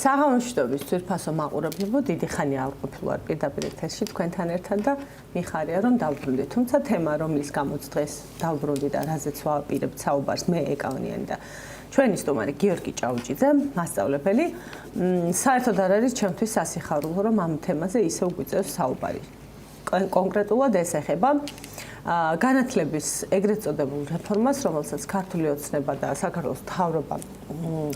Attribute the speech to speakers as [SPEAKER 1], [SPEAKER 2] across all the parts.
[SPEAKER 1] საღამოშტობის ძვირფასო მაყურებლებო, დიდი ხანია არ ყოფილვარ პირდაპირ ეთერში თქვენთან ერთად და მიხარია რომ დავბრუნდით. თუმცა თემა, რომლის გამოც დღეს დავბრუნდი და რაზეც ვაპირებთ საუბარს, მე ეკავნიანი და ჩვენი სტუმარი გიორგი ჭაუჭიძე, მასწავლებელი, საერთოდ არ არის ჩემთვის სასიხარულო, რომ ამ თემაზე ისევ გვიწევს საუბარი. კონკრეტულად ეს ეხება განათლების ეგრეთ წოდებულ რეფორმას, რომელსაც ქართული ოცნება და საქართველოს მთავრობა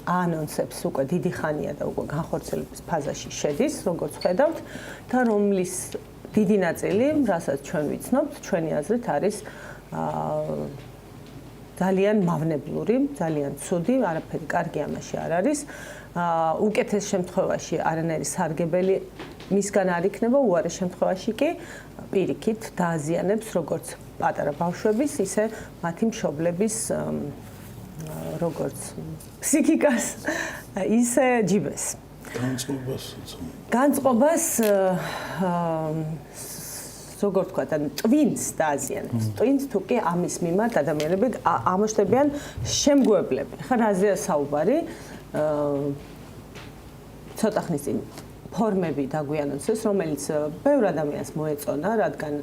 [SPEAKER 1] აანონსებს უკვე დიდი ხანია და უკვე განხორციელების ფაზაში შედის, როგორც ხედავთ, და რომლის დიდი ნაწილი, რასაც ჩვენ ვიცნობთ, ჩვენი აზრით არის ძალიან მავნებლური, ძალიან ცუდი, არაფერი კარგი ამაში არ არის. უკეთეს შემთხვევაში არანაირი სარგებელი მისგან არ იქნება, უარეს შემთხვევაში კი პირიქით დააზიანებს როგორც პატარა ბავშვების, ისე მათი მშობლების როგორც ფსიქიკას, ისე ჯიბეს. განწყობას როგორც თქვა და ტვინს დააზიანებს. ტვინს თუ კი ამის მიმართ ადამიანები ამოშთებიან შემგუებლები. ხა რაზეა საუბარი? ცოტა ხნის წინ ფორმები დაგვიანონსეს, რომელიც ბევრ ადამიანს მოეწონა, რადგან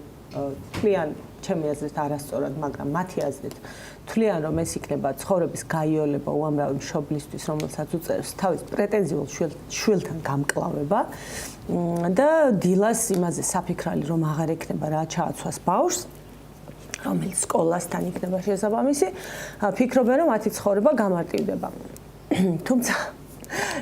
[SPEAKER 1] თვლიან ჩემი აზრით არასწორად, მაგრამ მათი აზრით თვლიან, რომ ეს იქნება ცხოვრების გაიოლება უამრავი მშობლისთვის, რომელსაც უწევს თავის პრეტენზიულ შვილთან გამკლავება და დილას იმაზე საფიქრალი, რომ აღარ ექნება რა ჩააცვას ბავშვს, რომელიც სკოლასთან იქნება შესაბამისი, ფიქრობენ, რომ მათი ცხოვრება გამარტივდება. თუმცა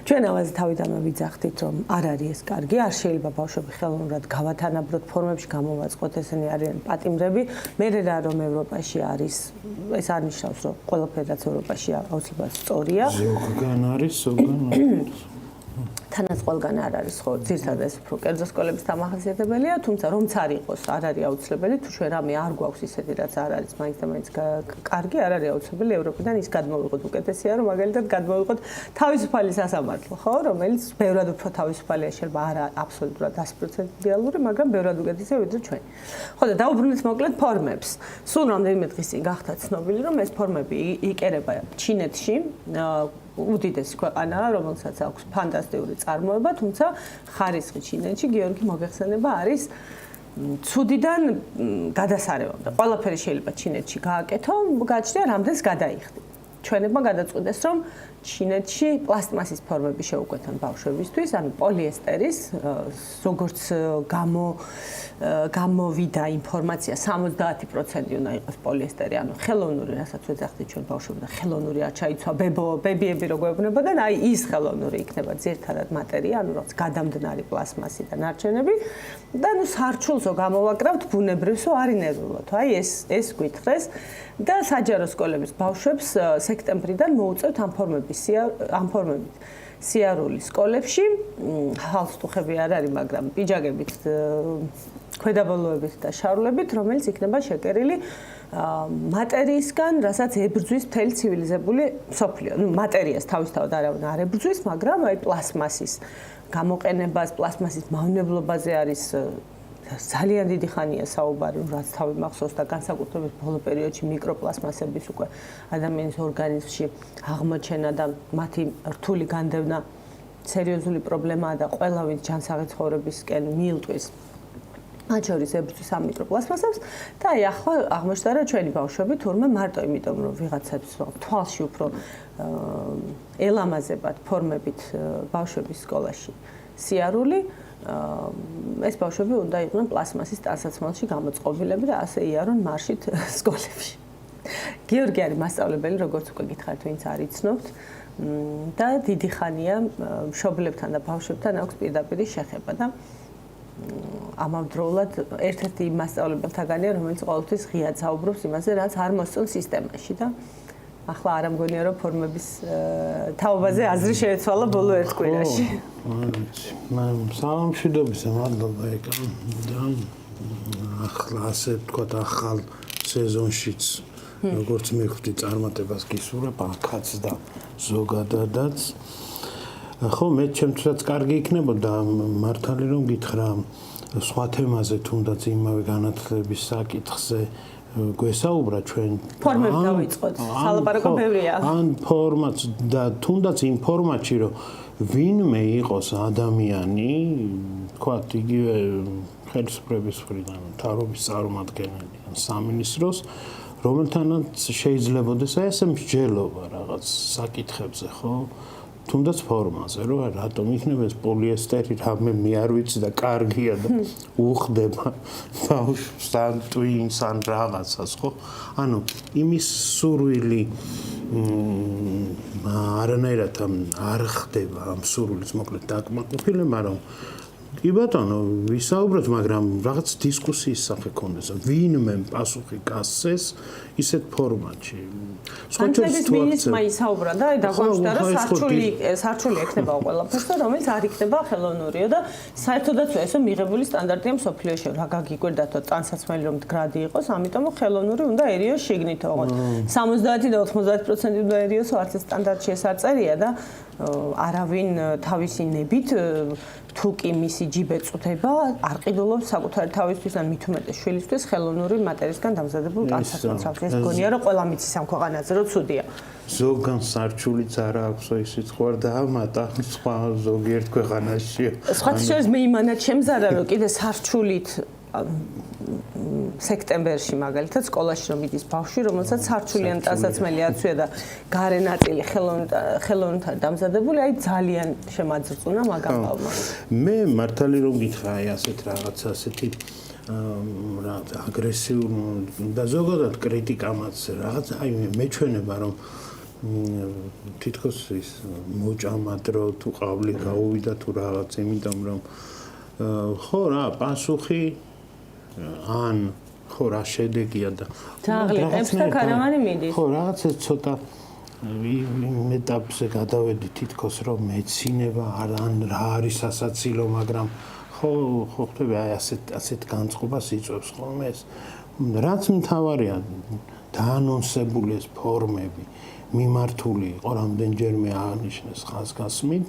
[SPEAKER 1] ჩვენ ამაზე თავიდანვე ვიძახდით, რომ არ არის ეს კარგი, არ შეიძლება ბავშვები ხელოვნურად გავათანაბროთ ფორმებში, გამოვაწყოთ, ესენი არიან პატიმრები. მე რა რომ ევროპაში არის, ეს არ ნიშნავს, რომ ყველაფერი რაც ევროპაში აუცილებლად სწორია.
[SPEAKER 2] ზოგან არის, ზოგან არის.
[SPEAKER 1] თანაც ყველგან არ არის, ხო, ძირითადად ეს უფრო კერძო სკოლების დამახასიათებელია, თუმცა რომც არ იყოს, არ არის აუცილებელი, თუ ჩვენ რამე არ გვაქვს ისეთი, რაც არ არის მაინც და მაინც კარგი, არ არის აუცილებელი ევროპიდან ის გადმოვიღოთ უკეთესია, რომ მაგალითად გადმოვიღოთ თავისუფალი სასამართლო, ხო, რომელიც ბევრად უფრო თავისუფალია, შეიძლება არა აბსოლუტურად 100% იდეალური, მაგრამ ბევრად უკეთესია ვიდრე ჩვენი. ხო და დაუბრუნდით მოკლედ ფორმებს. სულ რამდენიმე დღის წინ გახდა ცნობილი, რომ ეს ფორმები იკერება ჩინეთში. უდიდესი ქვეყანაა, რომელსაც აქვს ფანტასტიკური წარმოება, თუმცა ხარისხი ჩინეთში, გიორგი მოგეხსენება, არის ცუდიდან გადასარევამდე. ყველაფერი შეიძლება ჩინეთში გააკეთო, გაჩნია რამდენს გადაიხდი. ჩვენებმა გადაწყვიტეს, რომ ჩინეთში პლასტმასის ფორმები შეუკვეთან ბავშვებისთვის, ანუ პოლიესტერის, როგორც გამოვიდა ინფორმაცია, 70% უნდა იყოს პოლიესტერი, ანუ ხელოვნური, რასაც ვეძახდით ჩვენ ბავშვები და ხელოვნური არ ჩაიცვა ბებიები რო გვეუბნებოდნენ, აი ის ხელოვნური იქნება ძირითადად მატერია, ანუ რაღაც გადამდნარი პლასმასი და ნარჩენები და ნუ სარჩულსო გამოვაკრავთ ბუნებრივსო არ ინერვულოთ. აი ეს გვითხრეს და საჯარო სკოლების ბავშვებს სექტემბრიდან მოუწევთ ამ ფორმებით სიარული სკოლებში. ჰალსტუხები არ არის, მაგრამ პიჯაკებით, ქვედაბოლოებით და შარლებით, რომელიც იქნება შეკერილი მატერიისგან, რასაც ებრძვის მთელი ცივილიზებული მსოფლიო. ნუ მატერიას თავისთავად არავინ არ ებრძვის, მაგრამ აი პლასმასის გამოყენებას, პლასმასის მავნებლობაზე არის ძალიან დიდი ხანია საუბარი, რაც თავი მახსოვს და განსაკუთრებით ბოლო პერიოდში მიკროპლასმასების უკვე ადამიანის ორგანიზმში აღმოჩენა და მათი რთული განდევნა სერიოზული პრობლემაა და ყველა ვინც ჯანსაღი ცხოვრებისკენ მიილტვის მათ შორის ებრძვის ამ მიკროპლასმასებს და აი ახლა აღმოჩნდა რომ ჩვენი ბავშვები თურმე მარტო იმიტომ რომ ვიღაცებს თვალში უფრო ელამაზებად ფორმებით ბავშვების სკოლაში სიარული ეს ბავშვები უნდა იყვნენ პლასმასის ტანსაცმელში გამოწყობილები და ასე იარონ მარშით სკოლებში. გიორგი არის მასწავლებელი, როგორც უკვე გითხარით, ვინც არ იცნობთ და დიდი ხანია მშობლებთან და ბავშვებთან აქვს პირდაპირი შეხება და ამავდროულად ერთ-ერთი მასწავლებელთაგანია, რომელიც ყოველთვის ღიად საუბრობს იმაზე, რაც არ მოსწონს სისტემაში და ახლა არ ამგონია რომ ფორმების თაობაზე აზრი შეეცვალა ბოლო ერთ კვირაში.
[SPEAKER 2] სამშვიდობისა, მადლობა ეკა და ახლა ასე ვთქვათ ახალ სეზონშიც როგორც მივხვდი წარმატებას გისურვებ აქაც და ზოგადადაც ხო მე ჩემთვისაც კარგი იქნებოდა მართალი რომ გითხრა სხვა თემაზე თუნდაც იმავე განათლების საკითხზე გვესაუბრა ჩვენ
[SPEAKER 1] ფორმები დავიწყოთ. სალაპარაკო ბევრია.
[SPEAKER 2] ან ფორმატს და თუნდაც იმ ფორმატში რომ ვინმე იყოს ადამიანი, თქვათ იგივე ხელისუფლების მხრიდან მთავრობის წარმომადგენელი ან სამინისტროს, რომელთანაც შეიძლებაოდეს აი ესე მსჯელობა რაღაც საკითხებზე, ხო? თუნდაც ფორმაზე, რომ რატომ იქნება ეს პოლიესტერი, რამე მე არ ვიცი და კარგია და უხდება ბავშვს ან ტვინს ან რაღაცას, ხო? ანუ იმის სურვილი არანაირად არ ხდება ამ სურვილის მოკლედ დაკმაყოფილება, რომ კი ბატონო, ვისაუბროთ, მაგრამ რაღაც დისკუსიის სახე ქონდეს. ვინმე პასუხი გასცეს ისეთ ფორმატში.
[SPEAKER 1] განათლების მინისტრმა ისაუბრა და დაგვაჩნდა, რომ სარჩული ექნება ყველაფერს და რომელიც არ იქნება ხელოვნურიო და საერთოდაც ესო მიღებული სტანდარტია მსოფლიოში. რა გაგიკვირდათო ტანსაცმელი რომ მდგრადი იყოს, ამიტომ ხელოვნური უნდაერიოს შიგნით ოღონდ. 70 და 90% უნდაერიოს არც სტანდარტში ეს არ წერია და არავინ თავისი ნებით თუ კი მისი ჯიბე წუთება არ ყიდულობს საკუთარი თავისთვის ან მით უმეტეს შვილისთვის ხელოვნური მასალისგან დამზადებულ ტანსაცმელს. ეს გონია რომ ყველა მიცის ამ ქვეყანაზე რომ ცუდია.
[SPEAKER 2] ზოგან სარჩულიც არ აქვს ისიც ხوار დაამატა სხვა ზოგიერთ ქვეყანაში.
[SPEAKER 1] სხვა შორის მე იმანად შემზარა რომ კიდე სარჩულით სექტემბერში მაგალითად სკოლაში რომ მიდის ბავშვი, რომელსაც სარჩულიან ტანსაცმელი აცვია და გარე ნაწილი ხელოვნურად დამზადებული, აი ძალიან შემაძრწუნა მაგალითად.
[SPEAKER 2] მე მართალი რომ გითხრა აი ასეთ რაღაცა ასეთი აგრესიულ და ზოგადად კრიტიკამაც რაღაც აი მეჩვენება რომ თითქოს ის მოჭამადრო თუ ყავლი გაუვიდა თუ რაღაც იმიტომ რომ ხო რა პასუხი ან ხო რა შედეგია და
[SPEAKER 1] თაღლიყებს და კარავანი მიდის.
[SPEAKER 2] ხო რაღაც ეს ცოტა იმ ეტაპზე გადავედი თითქოს რომ მეცინება ან რა არის ასაცილო, მაგრამ ხო ხდება აი ასეთ განწყობას იწვევს ხოლმე ეს. რაც მთავარია დაანონსებული ეს ფორმები მიმართული იყო რამდენჯერმე აღნიშნეს ხაზგასმით,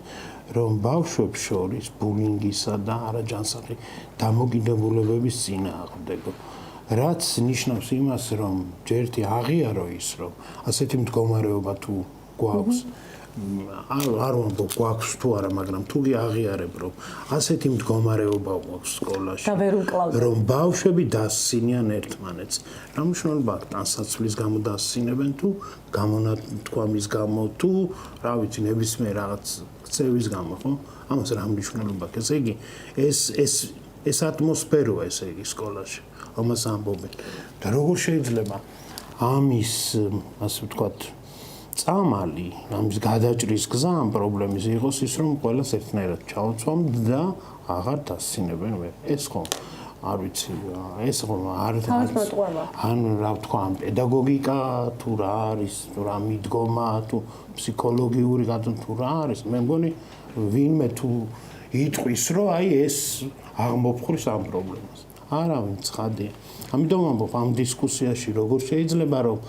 [SPEAKER 2] რომ ბავშვებს შორის ბულინგისა და არაჯანსაღი დამოკიდებულებების წინააღმდეგო. რაც ნიშნავს იმას, რომ ჯერთი აღიარო ის, რომ ასეთი მდგომარეობა თუ გვაქვს, არ ვამბობ გვაქვს თუ არა, მაგრამ თუ კი აღიარებ, რომ ასეთი მდგომარეობა გვაქვს სკოლაში, რომ ბავშვები დასცინიან ერთმანეთს. რა მნიშვნელობა აქვს ტანსაცმლის გამო დასცინებენ თუ გამონათქვამის გამო თუ რა ვიცი ნებისმიერ რაღაც ქცევის გამო, ხო? ამას რა მნიშვნელობა აქვს? ესე იგი ეს ატმოსფეროა ესე იგი სკოლაში. ამას ამბობენ. და როგორ შეიძლება ამის, ასე ვთქვათ, წამალი, ამის გადაჭრის გზა ამ პრობლემის იყოს ის, რომ ყველას ერთნაირად ჩაუცვამთ და აღარ დასცინებენ ვერ. ეს ხო არ ვიცი, ეს ხო არ ან რა ვთქვა, ამ პედაგოგიკა თუ რა არის, თუ რა მიდგომა, თუ ფსიქოლოგიური გადაწყვეტილება თუ რა არის, მე მგონი ვინმე თუ იტყვის, რომ აი ეს აღმოფხრის ამ პრობლემას. არავინ ცხადია. ამიტომ ამბობ ამ დისკუსიაში როგორ შეიძლება რომ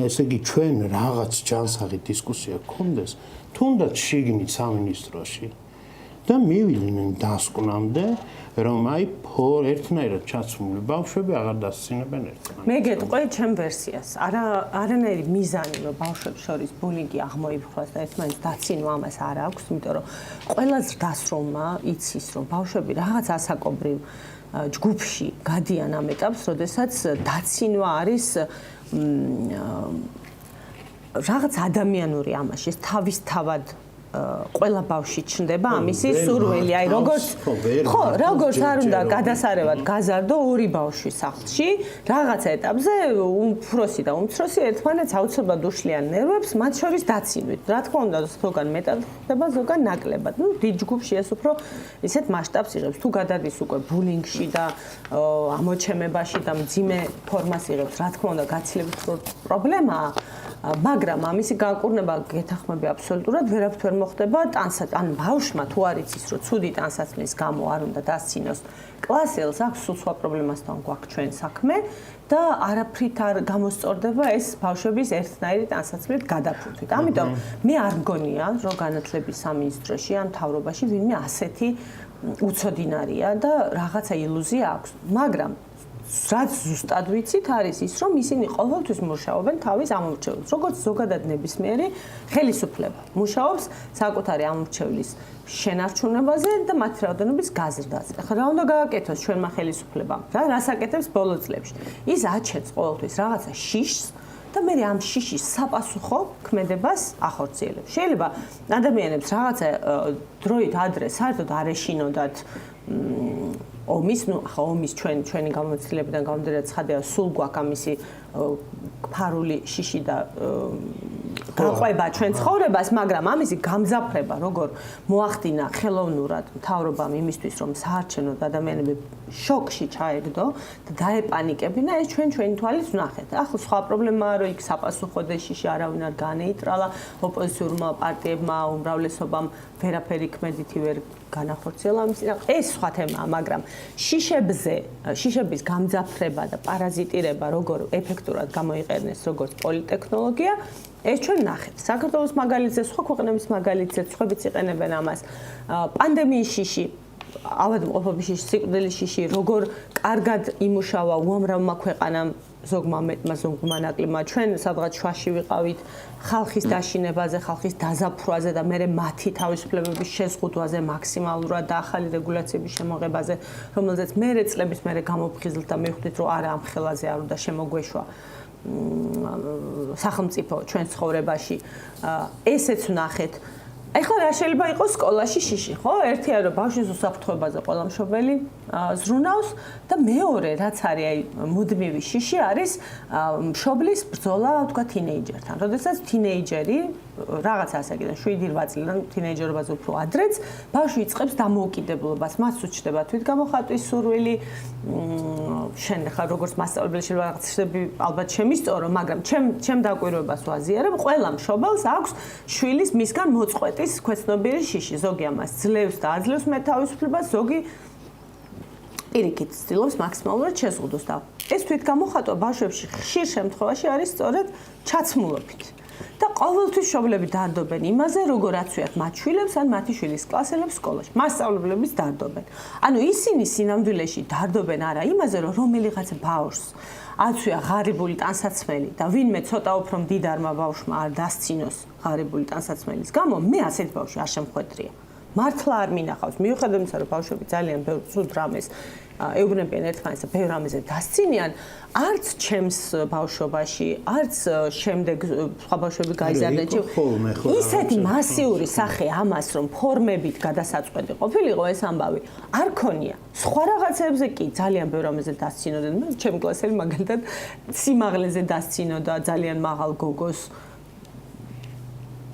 [SPEAKER 2] ესე იგი ჩვენ რაღაც ჯანსაღი დისკუსია გქონდეს, თუნდაც შიგნით სამინისტროში და მივიდნენ დასკვნამდე, რომ აი ერთნაირად ჩაცმული ბავშვები აღარ დასცინებენ ერთმანეთს.
[SPEAKER 1] მე გეტყვი ჩემ ვერსიას. არანაირი მიზანი რომ ბავშვებს შორის ბულინგი აღმოიფხვრას და ერთმანეთს დაცინვა ამას არ აქვს, იმიტომ რომ ყველა ზრდასრულმა იცის რომ ბავშვები რაღაც ასაკობრივ ჯგუფში გადიან ამ ეტაპს, როდესაც დაცინვა არის რაღაც ადამიანური ამაში, ეს თავისთავად ყველა ბავშვი ჩნდება ამისი სურვილი, აი როგორც არ უნდა გადასარევად გაზარდო ორი ბავშვი სახლში, რაღაც ეტაპზე უფროსი და უმცროსი ერთმანეთს აუცილებლად უშლიან ნერვებს, მათ შორის დაცინვით. რა თქმა უნდა, ზოგან მეტად ხდება, ზოგან ნაკლებად. დიდ ჯგუფში ეს უფრო ისეთ მასშტაბს იღებს. თუ გადადის უკვე ბულინგში და ამოჩემებაში და მძიმე ფორმას იღებს, რა თქმა უნდა, გაცილებით პრობლემაა, მაგრამ ამისი განკურნება გეთანხმები აბსოლუტურად ვერავითარ მოხდება ან ბავშვმა თუ არ იცის რომ ცუდი ტანსაცმლის გამო არ უნდა დასცინოს კლასელს აქვს სულ სხვა პრობლემასთან გვაქვს ჩვენ საქმე და არაფრით არ გამოსწორდება ეს ბავშვების ერთნაირი ტანსაცმლით გადაფრთვით. ამიტომ მე არ მგონია რომ განათლების სამინისტროში ან მთავრობაში ვინმე ასეთი უცოდინარია და რაღაცა ილუზია აქვს, მაგრამ რაც ზუსტად ვიცით არის ის, რომ ისინი ყოველთვის მუშაობენ თავის ამორჩევლს, როგორც ზოგადად ნებისმიერი ხელისუფლება. მუშაობს საკუთარი ამორჩევლის შენარჩუნებაზე და მათი რაოდენობის გაზრდაზე. ახლა რა უნდა გააკეთოს ჩვენმა ხელისუფლებამ? რას აკეთებს ბოლო წლებში? ის აჩენს ყოველთვის რაღაცა შიშს და მე ამ შიშის sapasukho ქმედებას ახორციელებს. შეიძლება ადამიანებს რაღაცა დროით ადრე საერთოდ არ ეშინოდათ ომის ჩვენი გამოცდილებიდან გამომდინარე ცხადია სულ გვაქვს ამისი ფარული შიში და გაყვება ჩვენ ცხოვრებას, მაგრამ ამისი გამძაფრება როგორ მოახდინა ხელოვნურად მთავრობამ იმისთვის, რომ საარჩევნოდ ადამიანები შოკში ჩაეგდო და დაეპანიკებინა, ეს ჩვენი თვალით ვნახეთ. ახლა სხვა პრობლემაა, რომ იქ საპასუხოდე შიში არავინ არ განეიტრალა, ოპოზიციურმა პარტიებმა უმრავლესობამ ვერაფერი ქმედითი ვერ განახორციელა ამის ეს სხვა თემაა, მაგრამ შიშების გამძაფრება და პარაზიტირება როგორ ეფექტურად გამოიყენეს როგორც პოლიტექნოლოგია ეს ჩვენ ნახეთ. საქართველოს მაგალითზე, სხვა ქვეყნების მაგალითზე, სხვაებიც იყენებენ ამას. პანდემიის შიში, ავადმყოფობის შიში, სიკვდილის შიში, როგორ კარგად იმუშავა უამრავმა ქვეყანამ, ზოგმა მეტმა, ზოგმა ნაკლიმმა. ჩვენ სადღაც შუაში ვიყავით ხალხის დაშინებაზე, ხალხის დაზაფხვრაზე და მე მათი თავისუფლებების შეზღუდვაზე, მაქსიმალურად და ახალი რეგულაციების შემოღებაზე, რომელზეც მე წლების მერე გამოფხიზლთ და მივხვდით, რომ არა ამ ხელაზე არ უნდა შემოგვეშვა სახელმწიფო ჩვენ ცხოვრებაში. ესეც ვნახეთ. ეხლა რა შეიძლება იყოს სკოლაში შიში, ხო? ერთია რომ ბავშვის უსაფრთხოებაზე ყველა მშობელი ზრუნავს და მეორე რაც არის აი მუდმივი შიში არის მშობლის ბრძოლა თქვა თინეიჯერთან. როდესაც თინეიჯერი რაღაცა ასაკიდან 7-8 წლიდან თინეიჯერობაზე უფრო ადრეც ბავშვი იწყებს დამოუკიდებლობას, მას უჩნდება თვითგამოხატვის სურვილი. შენ ხარ როგორც მასწავლებელი შეიძლება რაღაც შეები ალბათ შემისწორო, მაგრამ ჩემ დაკვირვებას ვაზიარებ, ყველა მშობელს აქვს შვილის მისგან მოწყვეტის ქვეცნობიერი შიში. ზოგი ამას ძლევს და აძლევს მე თავისუფლებას, ზოგი პირიქით ცდილობს მაქსიმალურად შეზღუდოს და ეს თვითგამოხატვა ბავშვებში ხშირ შემთხვევაში არის სწორედ ჩაცმულობით. და ყოველთვის მშობლები დარდობენ იმაზე, როგორ აცვიათ მათ შვილებს ან მათი შვილის კლასელებს სკოლაში. მასწავლებლებს დარდობენ. ანუ ისინი სინამდვილეში დარდობენ არა იმაზე, რომ რომელიღაც ბავშვს აცვია ღარიბული ტანსაცმელი და ვინმე ცოტა უფრო მდიდარმა ბავშვმა არ დასცინოს ღარიბული ტანსაცმელის გამო, მე ასეთ ბავშვი არ შემხვედრია. მართლა არ მინახავს. მიუხედავად იმისა, რომ ბავშვები ძალიან ბევრ ცუდ რამეს ეუბნებიან ერთმანეთს და ბევრ რამეზე დასცინიან, არც ჩემს ბავშვობაში, არც შემდეგ სხვა ბავშვები გაიზარდნენ. ისეთი მასიური სახე ამას, რომ ფორმებით გადასაწყვეტი ყოფილიყო ეს ამბავი, არ ქონია. სხვა რაღაცებზე კი ძალიან ბევრ რამეზე დასცინოდნენ. ჩემი კლასელი მაგალითად სიმაღლეზე დასცინოდა ძალიან მაღალ გოგოს.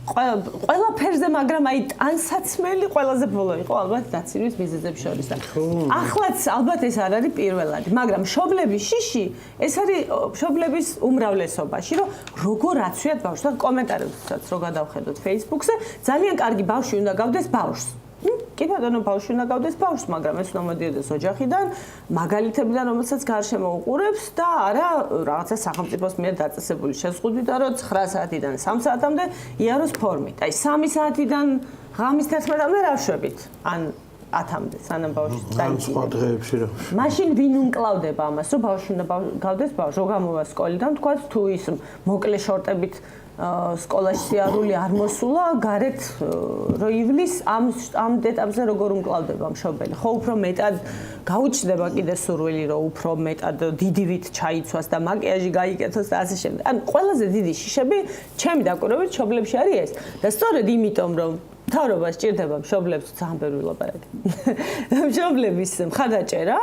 [SPEAKER 1] ყველაფერზე, მაგრამ აი ტანსაცმელი ყველაზე ბოლო იყო ალბათ დაცინვის მიზეზებს შორის და ახლაც ალბათ ეს არ არის პირველადი, მაგრამ მშობლების შიში ეს არის მშობლების უმრავლესობაში, რომ როგორ აცვიათ ბავშვს და კომენტარებსაც რო გადავხედოთ Facebook-ზე, ძალიან კარგი ბავშვი უნდა გავდეს ბავშვს. კი ბატონო, ბავშვი უნდა გავდეს ბავშვს, მაგრამ ეს უნდა მოდიოდეს ოჯახიდან, მაგალითებიდან, რომელსაც გარშემო უყურებს და არა რაღაცა სახელმწიფოს მიერ დაწესებული შეზღუდვიდან, რომ 9 საათიდან 3 საათამდე იაროს ფორმით. აი 3 საათიდან ღამის 11-მდე რა შვებით? ან 10-მდე, სანამ ბავშვი დაიწყება.
[SPEAKER 2] სხვა დღეებში რა.
[SPEAKER 1] მაშინ ვინ უმკლავდება ამას, რომ ბავშვი უნდა გავდეს ბავშვი, რო გამოვა სკოლიდან, თქვა თუ ის მოკლე შორტებით სკოლაში სიარული არ მოსულა, გარეთ რო ივლის ამ ეტაპზე როგორ უმკლავდება მშობელი. ხო უფრო მეტად გაუჩნდება კიდე სურვილი, რომ უფრო მეტად დიდივით ჩაიცვას და მაკიაჟი გაიკეთოს და ასე შემდეგ. ან ყველაზე დიდი შიშები ჩემი დაკვირვებით მშობლებში არის ეს. და სწორედ იმიტომ, რომ მთავრობა სჭირდება მშობლებს ძალიან ბევრი ვილაპარაკე. მშობლების მხარდაჭერა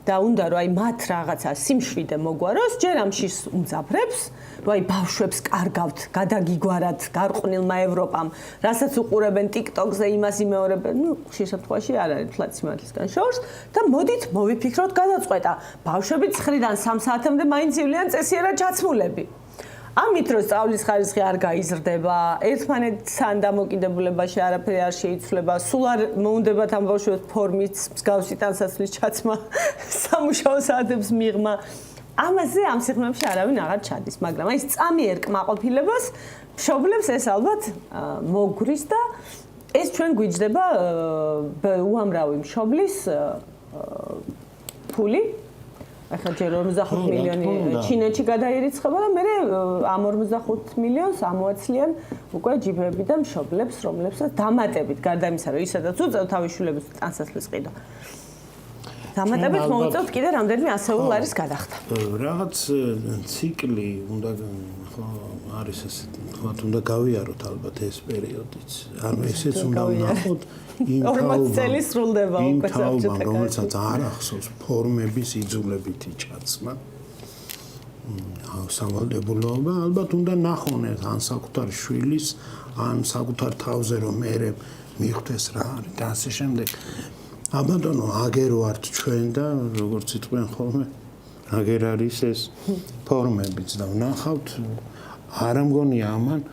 [SPEAKER 1] და უნდა რომ აი მათ რაღაცა სიმშვიდე მოგვაროს, ჯერ ამ შიშს უმძაფრებს, რომ აი ბავშვებს კარგავთ, გადაგიგვარათ გარყვნილმა ევროპამ, რასაც უყურებენ TikTok-ზე, იმას იმეორებენ, ხშირ შემთხვევაში არ არის თლაც სიმართლისგან შორს და მოდით მოვიფიქროთ გადაწყვეტა. ბავშვები 9-დან 3 საათამდე მაინც ივლიან წესიერად ჩაცმულები. ამით რომ სწავლის ხარისხი არ გაიზრდება, ერთმანეთთან დამოკიდებულებაში არაფერი არ შეიცვლება, სულ არ მოუნდებათ ამ ბავშვებს ფორმით მსგავსი ტანსაცმლის ჩაცმა, სამუშაო საათებს მიღმა. ამაზე ამ სიღრმეებში არავინ აღარ ჩადის, მაგრამ აი წამიერ კმაყოფილებას მშობლებს ეს ალბათ მოგვრის და ეს ჩვენ გვიჯდება უამრავი მშობლის ფული. ახლა ჯერ 55 მილიონი ჩინეთში გადაირიცხება და მე ამ 45 მილიონს ამოაცლიან უკვე ჯიბები და მშობლებს, რომლებსაც დამატებით გარდა იმისა, რომ ისედაც უწევთ თავის შვილებს წანსაცმლის ყიდვა. დამატებით მოუწევთ კიდე რამდენიმე ასეულ არის გადახდა.
[SPEAKER 2] რაღაც ციკლი უნდა არის ესე თქვა უნდა გავიაროთ ალბათ ეს პერიოდიც. ანუ ესეც უნდა ვნახოთ იმ
[SPEAKER 1] 40 წელი სრულდება უკვე საბჭოთა
[SPEAKER 2] რომელსაც არ ახსოვს ფორმების იძულებითი ჩაცმა. სავალდებულოება ალბათ უნდა ნახონ ეს ან საკუთარ შვილის ან საკუთარ თავზე რომ მე მიხვდეს რა არის და ასე შემდეგ. აბატონო აგერ ვართ ჩვენ და როგორც იტყვიან ხოლმე აგერ არის ეს ფორმებიც და ვნახავთ არ ამგონია ამან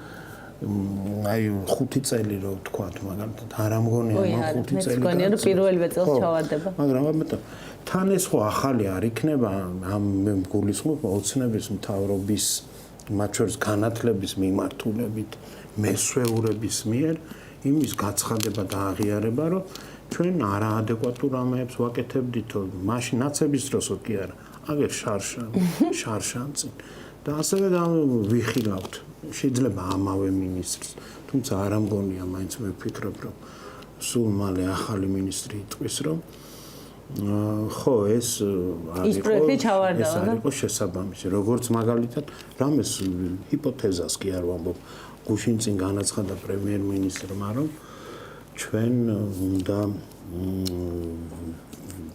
[SPEAKER 2] აი 5 წელი რო ვთქვათ მაგალითად არ ამგონია ამ 5 წელი
[SPEAKER 1] მეგონია რომ პირველივე წელს ჩავარდება
[SPEAKER 2] მაგრამ აბატონო თან ეს ხო ახალი არ იქნება ამ მე გულისხმობ ოცნების მთავრობის მათ შორის განათლების მიმართულებით მესვეურების მიერ იმის გაცხადება და აღიარება რომ ჩვენ არაადეკვატურ ამებს ვაკეთებდითო მაშინ ნაცების დროსო კი არა აგერ შარშანწინ და ასევე ვიხილავთ შეიძლება ამავე მინისტრს თუმცა არ ამგონია მაინც ვფიქრობ რომ სულ მალე ახალი მინისტრი იტყვის რომ ხო ეს არის შესაბამისი როგორც მაგალითად რამეს ჰიპოთეზას კი არ ვამბობ გუშინ წინ განაცხადა პრემიერ-მინისტრმა რომ ჩვენ უნდა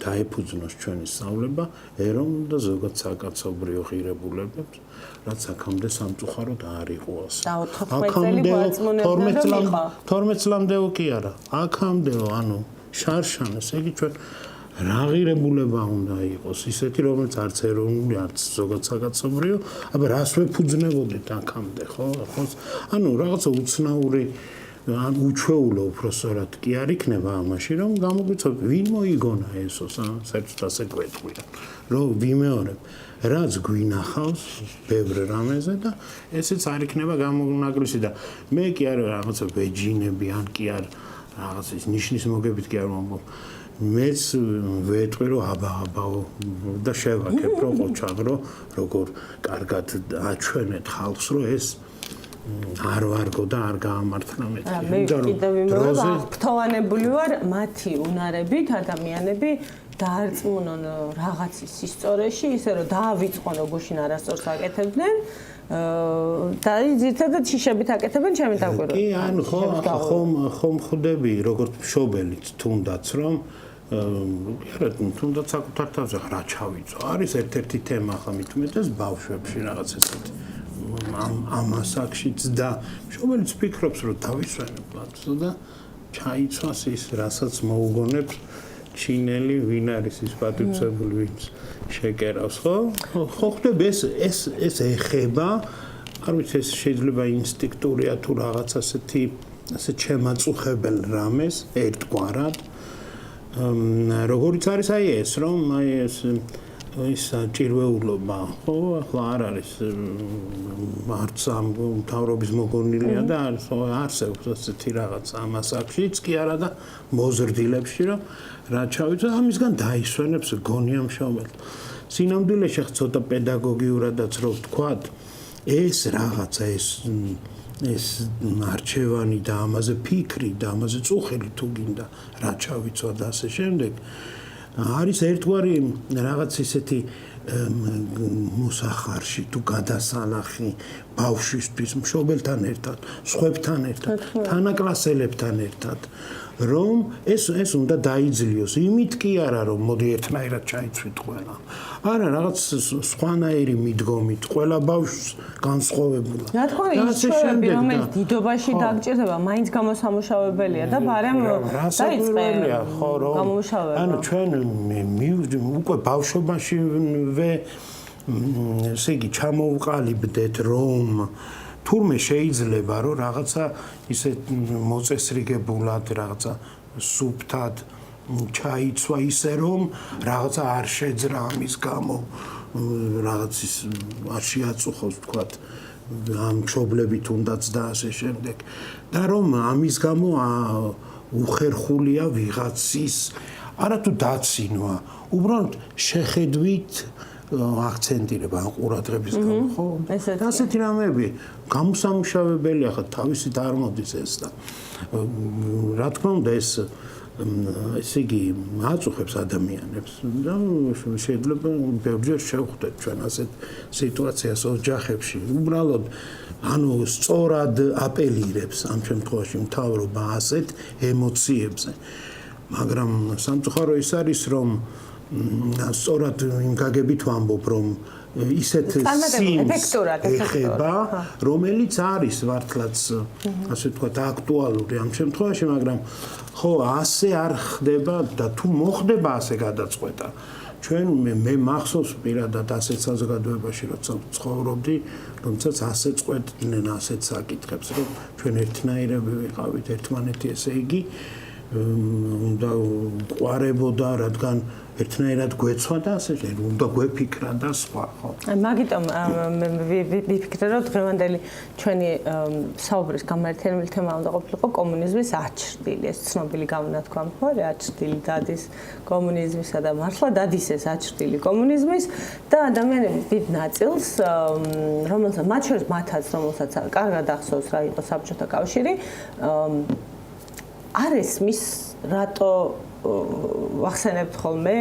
[SPEAKER 2] დაეფუძნოს ჩვენი სწავლება ეროვნულ და ზოგად საკაცობრიო ღირებულებებს, რაც აქამდე სამწუხაროდ არ იყო ასე.
[SPEAKER 1] აქამდე
[SPEAKER 2] 12 წლამდე კი არა. აქამდე ანუ შარშანას, იგი ჩვენ რა ღირებულება უნდა იყოს, ისეთი რომელიც არც ეროვნული, არც ზოგად საკაცობრიო, აბა რას ვეფუძნებოდით აქამდე, ხო? ანუ რაღაცა უცნაური ან უჩვეულო უბრალოდ კი არ იქნება ამაში რომ გამოგვიცოთ ვინ მოიგონა ესო საერთოდ ასე გვეტყვია რომ ვიმეორებ რაც გვინახავს ბევრ რამეზე და ესეც არ იქნება გამონაკლისი და მე კი არ რაღაცა ვეჯინები ან კი არ რაღაც ის ნიშნის მოგებით კი არ მომბობ მეც ვეტყვი რომ აბაო და შევაკებ რო ყოჩაღრო როგორ კარგად აჩვენეთ ხალხს რომ ეს არ ვარგო და არ გაამართლა მეთქი.
[SPEAKER 1] მე კიდევ იმეორებ ფთოვანებული ვარ მათი უნარებით ადამიანები დაარწმუნონ რაღაცის ისტორიაში ისე რომ დაავიწყონ გუშინ არასწორს აკეთებდნენ და ძირითადად შიშებით აკეთებენ ჩემი დაკვირვებით.
[SPEAKER 2] კი ანუ ხომ ხვდები როგორც მშობელიც თუნდაც რომ თუნდაც საკუთარ თავზე რა ჩავიწო არის ერთ-ერთი თემა ხა მithumetes ბავშვებში რაღაც ესეთი ამ ასაკშიც და მშობელიც ფიქრობს რომ დავისვენებ ლაცო და ჩაიცვას ის რასაც მოუგონებს ჩინელი ვინ არის ის პატივცემული ვინც შეკერავს ხო ხვდები ეს ეხება არ ვიცი ეს შეიძლება ინსტინქტურია თუ რაღაც ასეთი ასე შემაწუხებელ რამეს ერთგვარად როგორიც არის აი ეს რომ აი ეს ის ჭირვეულობა ხო ახლა არ არის არც ამ მთავრობის მოგონილია და არსებობს ასეთი რაღაც ამ ასაკშიც კი არა და მოზრდილებში რომ რა ჩავიწო ამისგან დაისვენებს გონია მშობელი სინამდვილეში ცოტა პედაგოგიურადაც რო ვთქვათ ეს რაღაცა ეს არჩევანი და ამაზე ფიქრი და ამაზე წუხელი თუ გინდა რა ჩავიწო და ასე შემდეგ არის ერთგვარი რაღაც ისეთი მოსახარში თუ გადასალახი ბავშვისთვის მშობელთან ერთად, სხვებთან ერთად, თანაკლასელებთან ერთად რომ ეს უნდა დაიძლიოს იმით კი არა რომ მოდი ერთნაირად ჩაიცვით ყველა არა რაღაც სხვანაირი მიდგომით ყველა ბავშვს განსხვავებულად
[SPEAKER 1] რა თქმა უნდა ის ჩვევები რომელიც დიდობაში დაგჭირდება მაინც გამოსამუშავებელია და ბარემ დაიწყება გამომუშავება
[SPEAKER 2] ანუ ჩვენ უკვე ბავშვობაშივე ესე იგი ჩამოვყალიბდეთ რომ თურმე შეიძლება რომ რაღაცა ისე მოწესრიგებულად რაღაცა სუფთად ჩაიცვა ისე რომ რაღაცა არ შეძრა ამის გამო რაღაც ის არ შეაწუხოს თქვათ ამ მშობლებით უნდაც და ასე შემდეგ და რომ ამის გამო უხერხულია ვიღაცის არათუ დაცინვა უბრალოდ შეხედვით აქცენტირება ან ყურადღების გამო ხო ასეთი რამეები გამოსამუშავებელია ხა თავისით არ მოდის ეს და რა თქმა უნდა ეს ესე იგი აწუხებს ადამიანებს და შეიძლება ბევრჯერ შევხვდეთ ჩვენ ასეთ სიტუაციას ოჯახებში უბრალოდ ანუ სწორად აპელირებს ამ შემთხვევაში მთავრობა ასეთ ემოციებზე მაგრამ სამწუხარო ის არის რომ სწორად იმ გაგებით ვამბობ რომ ისეთ სიმს ეხება რომელიც არის მართლაც ასე ვთქვათ აქტუალური ამ შემთხვევაში მაგრამ ხო ასე არ ხდება და თუ მოხდება ასე გადაწყვეტა ჩვენ მე მახსოვს პირადად ასეთ საზოგადოებაში როცა ცხოვრობდი რომელსაც ასე წყვეტდნენ ასეთ საკითხებს რომ ჩვენ ერთნაირები ვიყავით ერთმანეთი ესე იგი უნდა ყვარებოდა რადგან ერთნაირად გვეცვა და ასე უნდა გვეფიქრა და სხვა ხო
[SPEAKER 1] მაგიტომ ვიფიქრე რომ დღევანდელი ჩვენი საუბრის გამართლებული თემა უნდა ყოფილიყო კომუნიზმის აჩრდილი ეს ცნობილი გამონათქვამი ხო რა აჩრდილი დადის კომუნიზმისა და მართლა დადის ეს აჩრდილი კომუნიზმის და ადამიანების დიდ ნაწილს რომელსაც მათ შორის მათაც რომელსაც კარგად ახსოვს რა იყო საბჭოთა კავშირი არ ესმის რატო ვახსენებთ ხოლმე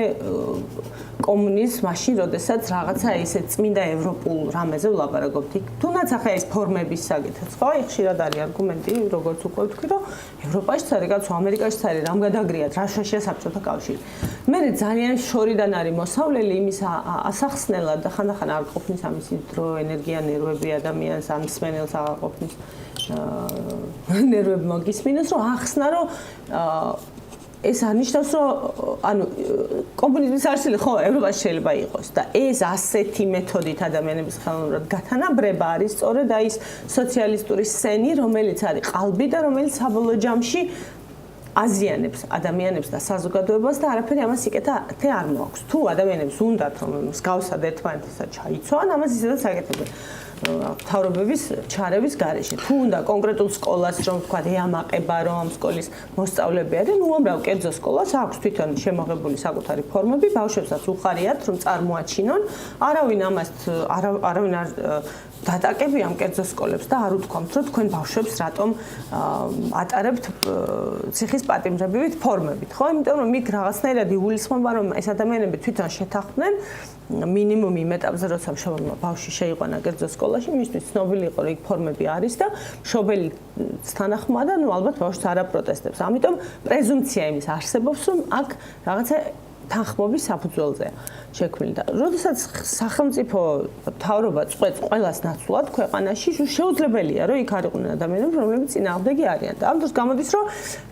[SPEAKER 1] კომუნიზმს მაშინ როდესაც რაღაცა ისე წმინდა ევროპულ რამეზე ვლაპარაკობთ თუნდაც ახლა ეს ფორმების საკითხიც ხო აი ხშირად არის არგუმენტი როგორც უკვე ვთქვი რომ ევროპაშიც არის კაცო ამერიკაშიც არის რამ გადაგრიათ რა შაშია საბჭოთა კავშირი მე ძალიან შორიდან არის მოსავლელი იმის ასახსნელად და ხანდახან არ ყოფნის ამისი დრო ენერგია ნერვები ადამიანს ამ მსმენელს აღარ ყოფნის ნერვები მოგისმინოს რომ ახსნა რომ ეს არნიშნავს რომ ანუ კომუნიზმის არსილი ხო ევროპაში შეიძლება იყოს და ეს ასეთი მეთოდით ადამიანების ხელოვნურად გათანაბრება არის სწორედ აი ეს სოციალისტური სცენი რომელიც არის ყალბი და რომელიც საბოლოო ჯამში აზიანებს ადამიანებს და საზოგადოებას და არაფერი ამას სიკეთე არ მოაქვს თუ ადამიანებს უნდათ რომ მსგავსად ერთმანეთსა ჩაიცვან ამას ისედაც აკეთებენ მთავრობების ჩარევის გარეშე. თუ უნდა კონკრეტულ სკოლას რომ თქვა ეამაყება რომ ამ სკოლის მოსწავლეები არის, ნუ უამრავ კერძო სკოლას აქვს თვითონ შემოღებული საკუთარი ფორმები, ბავშვებსაც უხარიათ რომ წარმოაჩინონ, არავინ ამას არავინ არ დატაკები ამ კერძო სკოლებს და არ უთქვამთ რომ თქვენ ბავშვებს რატომ ატარებთ ციხის პატიმრებივით ფორმებით, ხო? იმიტომ რომ იქ რაღაცნაირად იგულისხმება რომ ეს ადამიანები თვითონ შეთანხმდნენ მინიმუმ იმ ეტაპზე როცა მშობელმა ბავშვი შეიყვანა კერძო სკოლაში, მისთვის ცნობილი იყო რომ იქ ფორმები არის და მშობელი თანახმაა და ნუ ალბათ ბავშვს არ აპროტესტებს. ამიტომ პრეზუმპცია იმის არსებობს რომ აქ რაღაცა თანხმობის საფუძველზეა შექმნილი და როდესაც სახელმწიფო მთავრობა წყვეტს ყველას ნაცვლად ქვეყანაში, შეუძლებელია რომ იქ არ იყვნენ ადამიანები, რომლებიც წინააღმდეგი არიან და ამ დროს გამოდის რომ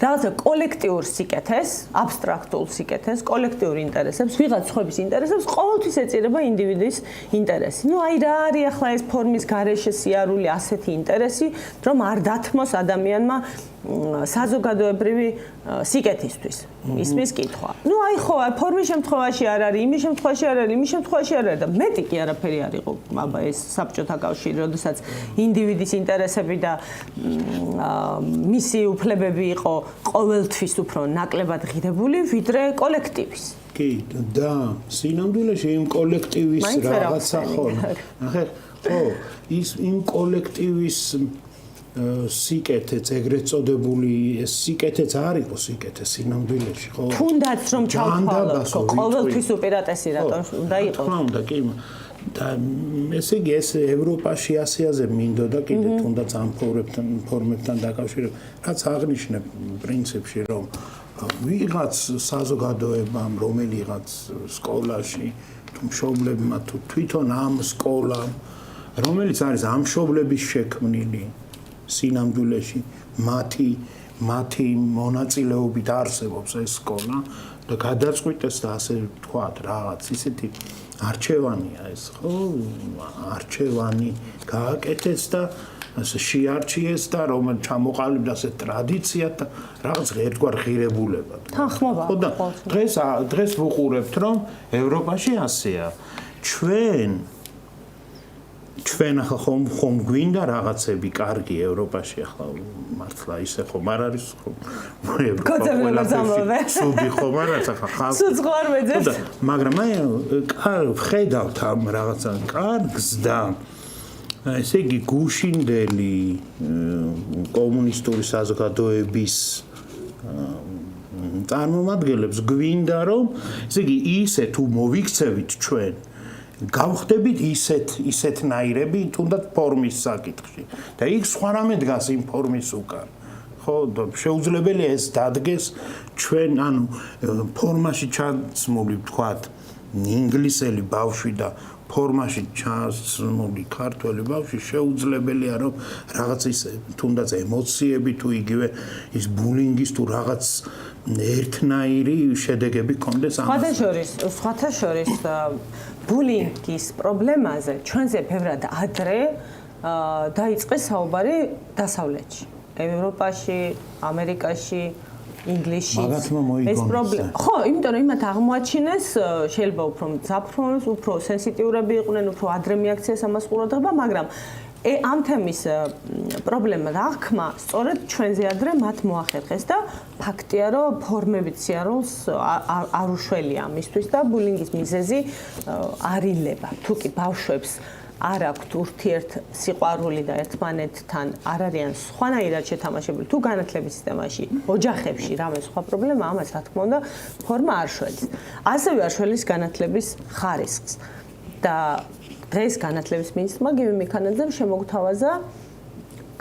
[SPEAKER 1] რაღაცა კოლექტიურ სიკეთეს, აბსტრაქტულ სიკეთეს, კოლექტიურ ინტერესებს, ვიღაც სხვების ინტერესებს ყოველთვის ეწირება ინდივიდის ინტერესი. ნუ აი რა არის ახლა ეს ფორმის გარეშე სიარული ასეთი ინტერესი, რომ არ დათმოს ადამიანმა საზოგადოებრივი სიკეთისთვის ისმის კითხვა. ნუ აი ხო, ფორმის შემთხვევაში არ არის, იმის შემთხვევაში არ არის, იმის შემთხვევაში არ არის და მეტი კი არაფერი არ იყო, აბა ეს საბჭოთა კავშირი, როდესაც ინდივიდის ინტერესები და მისი უფლებები იყო ყოველთვის უფრო ნაკლებად ღირებული, ვიდრე კოლექტივის.
[SPEAKER 2] კი, და სინამდვილეში იმ კოლექტივის რაღაცა ხო. ახლა ხო, ის იმ კოლექტივის სიკეთეც ეგრეთ წოდებული ეს სიკეთეც არ იყოს სიკეთე სინამდვილეში ხო
[SPEAKER 1] თუნდაც რომ ჩავთვალოთ ხო ყოველთვის უპირატესი რატომ უნდა იყოს
[SPEAKER 2] თქმა უნდა კი და ესე იგი ეს ევროპაში ასიაზე მინდოდა კიდე თუნდაც ამ ფორმებთან დაკავშირებით რაც აღნიშნებ პრინციპში რომ ვიღაც საზოგადოებამ რომელიღაც სკოლაში თუ მშობლებმა თუ თვითონ ამ სკოლამ რომელიც არის ამ მშობლების შექმნილი სინამდვილეში მათი მონაწილეობით არსებობს ეს სკოლა და გადაწყვიტეს და ასე ვთქვათ რაღაც ისეთი არჩევანია ეს ხო არჩევანი გააკეთეს და ასე შეარჩიეს და რომ ჩამოყალიბდა ეს ტრადიცია და რაღაც ერთგვარ ღირებულება
[SPEAKER 1] თანხმობა
[SPEAKER 2] ხო და დღეს ვუყურებთ რომ ევროპაში ასეა ჩვენ ჩვენ ახლა ხომ გვინდა რაღაცები კარგი ევროპაში ახლა მართლა ისე ხომ არ არის ხომ სუდი ხომ არ არის ახლა ხალხი მაგრამ აი ხედავთ ამ რაღაცა კარგს და ესე იგი გუშინდელი კომუნისტური საზოგადოების წარმომადგენლებს გვინდა რომ ესე იგი ისე თუ მოვიქცევით ჩვენ გავხდებით ისეთნაირები თუნდაც ფორმის საკითხში და იქ სხვა რამე დგას იმ ფორმის უკან ხო შეუძლებელია ეს დადგეს ჩვენ ანუ ფორმაში ჩაცმული ვთქვათ ინგლისელი ბავშვი და ფორმაში ჩაცმული ქართველი ბავშვი შეუძლებელია რომ რაღაც ის თუნდაც ემოციები თუ იგივე ის ბულინგის თუ რაღაც ერთნაირი შედეგები კონდეს
[SPEAKER 1] სხვათა შორის ბულინგის პრობლემაზე ჩვენზე ბევრად ადრე დაიწყეს საუბარი დასავლეთში, ევროპაში, ამერიკაში, ინგლისში. ეს პრობლემა. ხო, იმიტომ რომ იმათ აღმოაჩინეს შეიძლება უფრო მძაფრ, უფრო სენსიტიურები იყვნენ, უფრო ადრე მიაქციეს ამას ყურადღება, მაგრამ ამ თემის პრობლემა და აღქმა სწორედ ჩვენზე ადრე მათ მოახერხეს და ფაქტია რომ ფორმებით სიარულს არ უშველია ამისთვის და ბულინგის მიზეზი არ ილება. თუ კი ბავშვებს არ აქვთ ურთიერთ სიყვარული და ერთმანეთთან არ არიან სხვანაირად შეთამაშებული თუ განათლების სისტემაში, ოჯახებში რამე სხვა პრობლემა, ამას რა თქმა უნდა ფორმა არ შველის. ასევე არ შველის განათლების ხარისხს და დღეს განათლების მინისტრმა გივი მიქანაძემ შემოგთავაზა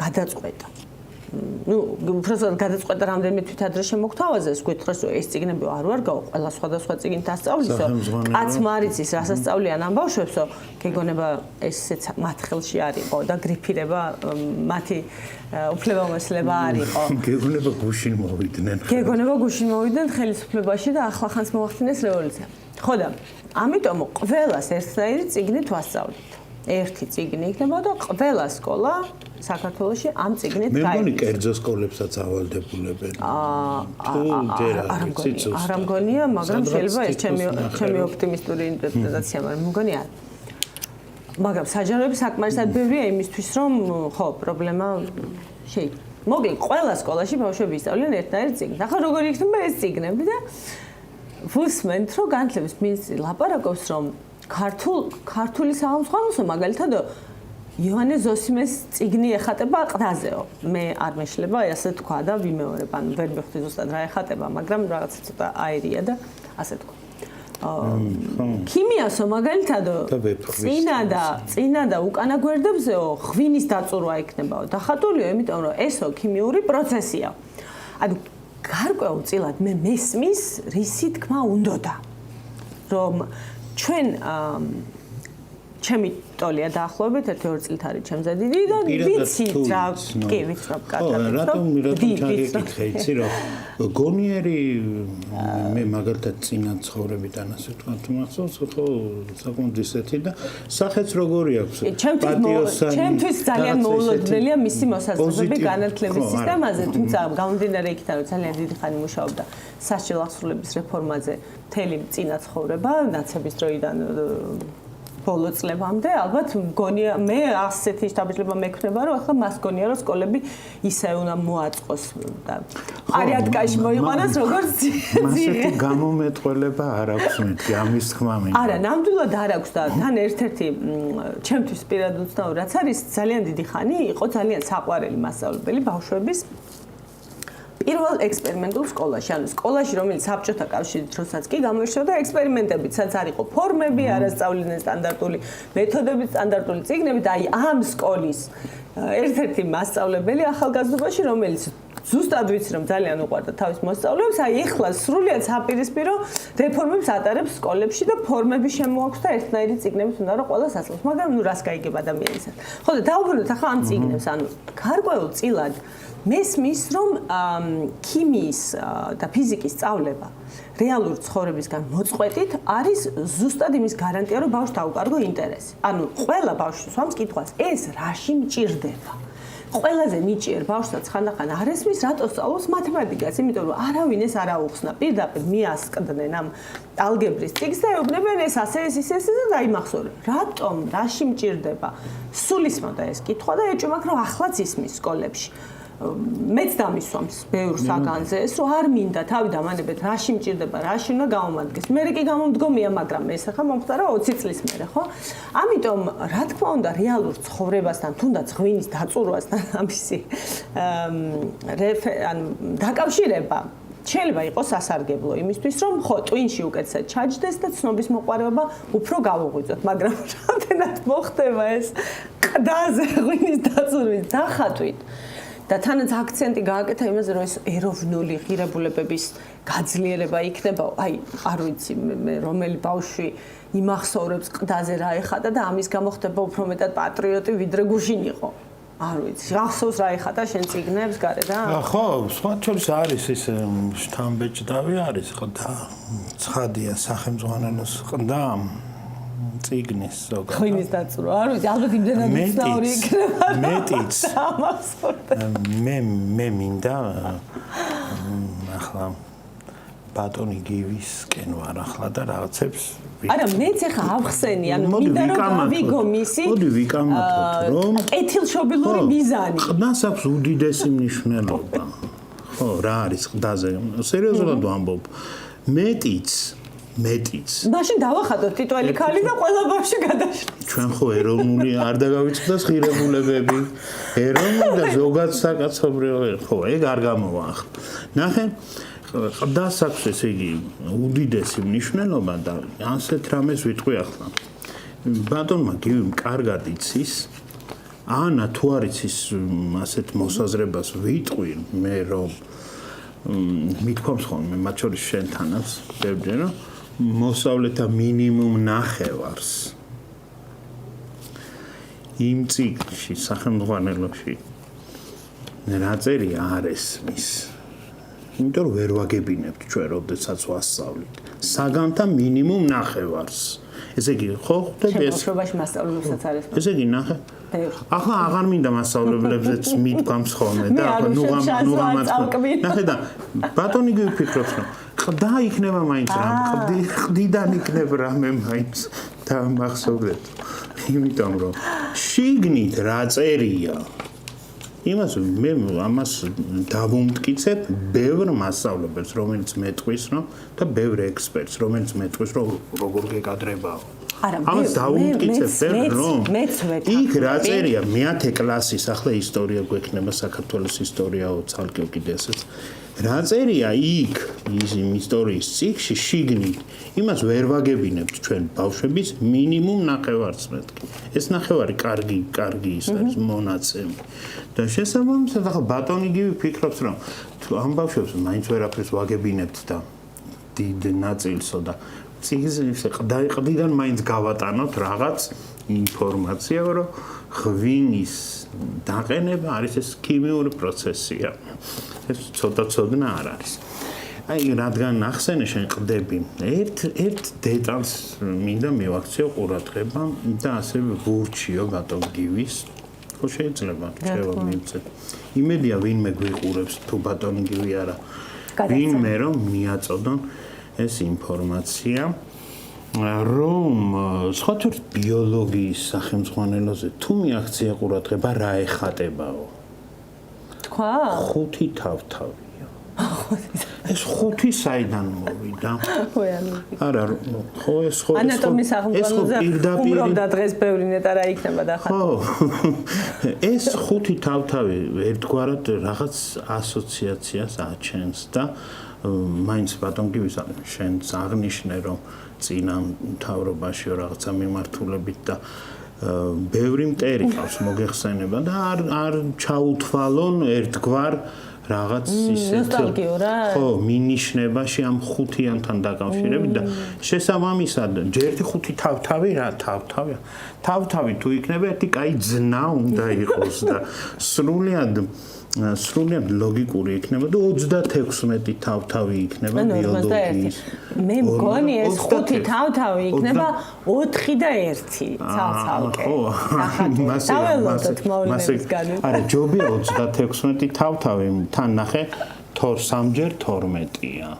[SPEAKER 1] გადაწყვეტა. უბრალოდ გადაწყვეტა რამდენიმე თვით ადრე შემოგთავაზეს, გითხრას რომ ეს წიგნები არ ვარ გავა, ყველა სხვადასხვა წიგნით ასწავლისო, კაც მარიცის რასასწავლიან ამ ბავშვებსო, გეგონება ესეც მათ ხელში არისო და გრიფირება მათი უფლებამოსილება არისო.
[SPEAKER 2] გეგონება გუშინ მოვიდნენ.
[SPEAKER 1] გეგონება გუშინ მოვიდნენ ხელისუფლებაში და ახლახანს მოახდინეს რევოლუცია. ხო და ამიტომ ყველას ერთნაირი წიგნით ვასწავლით. ერთი წიგნი იქნება და ყველა სკოლა საქართველოში ამ წიგნით
[SPEAKER 2] გაიგებს. მე მგონი კერძო სკოლებსაც ავალდებულებენ.
[SPEAKER 1] არ ამგონია, მაგრამ შეიძლება ეს ჩემი ოპტიმისტური ინტერპრეტაცია, მაგრამ მგონი არ. მაგრამ საჯაროები საკმარისად ბევრია იმისთვის, რომ ხო, პრობლემა შეიძლება. მოკლედ, ყველა სკოლაში ბავშვები ისწავლიან ერთნაირ წიგნს. ახლა როგორ იქნება ეს წიგნები და ვუსმენთ, რომ განათლების მინისტრი ლაპარაკობს, რომ ქართული სახელმწიფო მაგალითად იოანე ზოსიმეს წიგნი ეხატება ყდაზეო. მე არ მეშლება ასე თქვა და ვიმეორებ, ანუ ვერ მივხვდი ზუსტად რა ეხატება, მაგრამ რაღაცა ცოტა აირია და ასე თქვა. ქიმიასო მაგალითად წინა და უკანა გვერდებზეო ღვინის დაწურვა იქნებაო. დახატულიო, იმიტომ რომ ესო ქიმიური პროცესია. ანუ გარკვეულწილად მე მესმის რისი თქმა უნდოდა რომ ჩვენ ჩემი ტოლია დაახლოებით 1-2 წლით არის ჩემზე დიდი და ვიცი რა კი ვიცნობ კარგად
[SPEAKER 2] რატომ ჩაგეკითხე იცი რომ გონიერი მე მაგალითად წინა ცხოვრებიდან ასე ვთქვათ მახსოვს ხო საკმაოდ ისეთი და სახეც როგორი აქვს
[SPEAKER 1] პატიოსანი ჩემთვის ძალიან მოულოდნელია მისი მოსაზრებები განათლების სისტემაზე თუმცა გამომდინარე იქიდან რომ ძალიან დიდი ხანი მუშაობდა სასჯელ აღსრულების რეფორმაზე მთელი წინა ცხოვრება ნაცების დროიდან ბოლო წლებამდე ალბათ მგონია მე ასეთი შთაბეჭდილება მექნება რომ ახლა მას გონია რომ სკოლები ისე უნდა მოაწყოს და არიატკაში მოიყვანოს როგორც
[SPEAKER 2] მასეთი გამომეტყველება არ აქვს მეთქი ამის თქმა მინდა
[SPEAKER 1] არა ნამდვილად არ აქვს და თან ერთ-ერთი ჩემთვის პირად უცნაური რაც არის ძალიან დიდი ხანი იყო ძალიან საყვარელი მასწავლებელი ბავშვების პირველ ექსპერიმენტულ სკოლაში, ანუ სკოლაში, რომელიც საბჭოთა კავშირის დროსაც კი გამოირჩეოდა ექსპერიმენტებით, სადაც არ იყო ფორმები, არასწავლიდნენ სტანდარტული მეთოდები, სტანდარტული წიგნები და აი ამ სკოლის ერთ-ერთი მასწავლებელი ახალგაზრდობაში, რომელიც ზუსტად ვიცი რომ ძალიან უყვარდა თავის მოსწავლეებს, აი ეხლა სრულიად საპირისპირო რეფორმებს ატარებს სკოლებში და ფორმები შემოაქვს და ერთნაირი წიგნებით უნდა რომ ყველა სასწავლოს, მაგრამ ნუ რას გაიგებ ადამიანისად. ხო და დაუბრუნდეთ ახლა ამ წიგნებს, ანუ გარკვეულწილად მესმის რომ ქიმიის და ფიზიკის სწავლება რეალური ცხოვრებისგან მოწყვეტით არის ზუსტად იმის გარანტია რომ ბავშვს დაუკარგო ინტერესი. ანუ ყველა ბავშვი სვამს კითხვას ეს რაში მჭირდება ყველაზე ნიჭიერ ბავშვსაც ხანდახან არ ესმის, რატო სწავლობს მათემატიკას, იმიტომ რომ არავინ ეს არ აუხსნა. პირდაპირ მიასკდნენ ამ ალგებრის წიგნს და ეუბნებიან ეს ასე და დაიმახსოვრე. რატომ, რაში მჭირდება? სულისმოდა ეს კითხვა და ეჭვმა რომ ახლაც ისმის სკოლებში. მეც დამისვამს ბევრ საგანზე ეს რომ არ მინდა თავი დამანებეთ რაში მჭირდება, რაში უნდა გამომადგეს. მე კი გამომდგომია, მაგრამ ეს ახლა მომხდარა 20 წლის მერე, ხო? ამიტომ რა თქმა უნდა რეალურ ცხოვრებასთან, თუნდაც ღვინის დაწურვასთან ამისი დაკავშირება შეიძლება იყოს სასარგებლო იმისთვის, რომ ხო, ტვინში უკეთესად ჩაჯდეს და ცნობის მოყვარეობა უფრო გავუღვიძოთ, მაგრამ რამდენად მოხდება ეს ყდაზე ღვინის დაწურვის დახატვით. და თანაც აქცენტი გააკეთა იმაზე, რომ ეს ეროვნული ღირებულებების გაძლიერება იქნება, აი, არ ვიცი, მე რომელი ბავშვი იმახსოვრებს ყდაზე რა ეხატა და ამის გამო ხდება უფრო მეტად პატრიოტი, ვიდრე გუშინ იყო. არ ვიცი, ახსოვს რა ეხატა შენ წიგნებს გარედან?
[SPEAKER 2] ხო, სხვა შორის არის ეს შთამბეჭდავი არის, ყდა, ცხადია სახელმძღვანელოს ყდა. წიგნის ზოგადად.
[SPEAKER 1] ღვინის დაწურვა. არ ვიცი, ალბათ იმდენად უცნაური იქნება.
[SPEAKER 2] მეტიც. მე მინდა ახლა ბატონი გივისკენ ვარ ახლა და რაღაცებს
[SPEAKER 1] არა, მეც ახლა ავხსენი, ანუ მინდა რომ გავიგო მისი.
[SPEAKER 2] მოდი ვიკამათოთ, რომ
[SPEAKER 1] კეთილშობილური მიზანი.
[SPEAKER 2] ყდას აქვს უდიდესი მნიშვნელობა. ხო, რა არის ყდაზე? სერიოზულად ვამბობ. მეტიც მაშინ დავახატოთ ტიტველი ქალი და ყველა ბავშვი გადაშლით. ჩვენ ხო ეროვნული არ დაგავიწყდეს ღირებულებები. ეროვნული და ზოგად საკაცობრიო ხო, ეგ არ გამოვა ახლა. ნახე, ყდას აქვს ესე იგი უდიდესი მნიშვნელობა და ასეთ რამეს ვიტყვი ახლა. ბატონმა გივიმ კარგად იცის. ანა თუ არ იცის ასეთ მოსაზრებას ვიტყვი მე რომ მithქვამს ხოლმე მათ შორის შენთანაც ბევრჯერ რომ მოსავლეთა მინიმუმ ნახევარს იმ წიგნში სახელმძღვანელოში რაწერია არ ესმის. იმიტომ რომ ვერ ვაგებინებთ ჩვენ როდესაც ვასწავლით. საგანთა მინიმუმ ნახევარს. ესე იგი, ხო, ხვდები ეს?
[SPEAKER 1] შემოშობაში მასწავლებლებსაც არ ესმის.
[SPEAKER 2] ესე იგი, ნახე. ახლა აღარ მინდა მასწავლებლებზეც მithქვამს ხოლმე და ახლა ნუღამაც. ნახე და ბატონი გიფიქრობს რომ ყდა იქნება მაინც რამ ყდიდან იქნება რამე მაინც და მახსოვრეთ. იმიტომ რომ შიგნით რა წერია იმას მე ამას დავუმტკიცებ ბევრ მასწავლებელს რომელიც მეტყვის რომ და ბევრ ექსპერტს რომელიც მეტყვის რომ როგორ გეკადრებაო. ამას დავუმტკიცებ რომ იქ რა წერია მე-10 კლასის ახლა ისტორია გვექნება საქართველოს ისტორიაო ცალკე კიდე ესეც რა წერია იქ იმ ისტორიის წიგნში შიგნით იმას ვერ ვაგებინებთ ჩვენ ბავშვების მინიმუმ ნახევარს მეთქი ეს ნახევარი კარგი ის არის მონაცემი და შესაბამისად ახლა ბატონი გივი ფიქრობს რომ თუ ამ ბავშვებს მაინც ვერაფერს ვაგებინებთ და დიდ ნაწილსო და ყდიდან მაინც გავატანოთ რაღაც ინფორმაცია რომ ღვინის დაყენება არის ეს ქიმიური პროცესია. ეს ცოტა ცოდნა არ არის. აი რადგან ახსენე შენ ყდები, ერთ დეტალს მინდა მივაქციო ყურადღება და ასევე ვურჩიო ბატონ გივის. ხო შეიძლება შევა მივცეთ. იმედია ვინმე გვიყურებს თუ ბატონი გივი არა. ვინმე რომ მიაწოდონ ეს ინფორმაცია რომ სხვათა ბიოლოგიის სახელმძღვანელოზე თუ მიაქცია ყურადღება რა ეხატებაო
[SPEAKER 1] თქვა
[SPEAKER 2] 5 თავთავია ეს 5 საიდან მოვიდა არა ხო ეს ხო
[SPEAKER 1] ანატომიის სახელმძღვანელოზე უბრალოდ დღეს ბევრი ნეტა რა იქნება და
[SPEAKER 2] ხო ეს 5 თავთავი ერთგვარად რაღაც ასოციაციას აჩენს და მაინც ბატონ გივის შენ აღნიშნე რომ წინა მთავრობაში რაღაცა მიმართულებით და ბევრი მტერი ყავს მოგეხსენება და არ ჩაუთვალონ ერთგვარ რაღაც ისეთ ხო მინიშნებაში ამ ხუთიანთან დაკავშირებით და შესაბამისად ჯერ ხუთი თავთავი რა თავთავი თუ იქნება ერთი კაი ძნა უნდა იყოს და სრულიად ლოგიკური იქნება და 36 თავთავი იქნება ბიოლოგიის.
[SPEAKER 1] მე მგონი ეს ხუთი თავთავი იქნება 4 და 1 ცალ-ცალკე.
[SPEAKER 2] არა, ჯობია 36 თავთავი, თან ნახე 3-ჯერ 12-ია.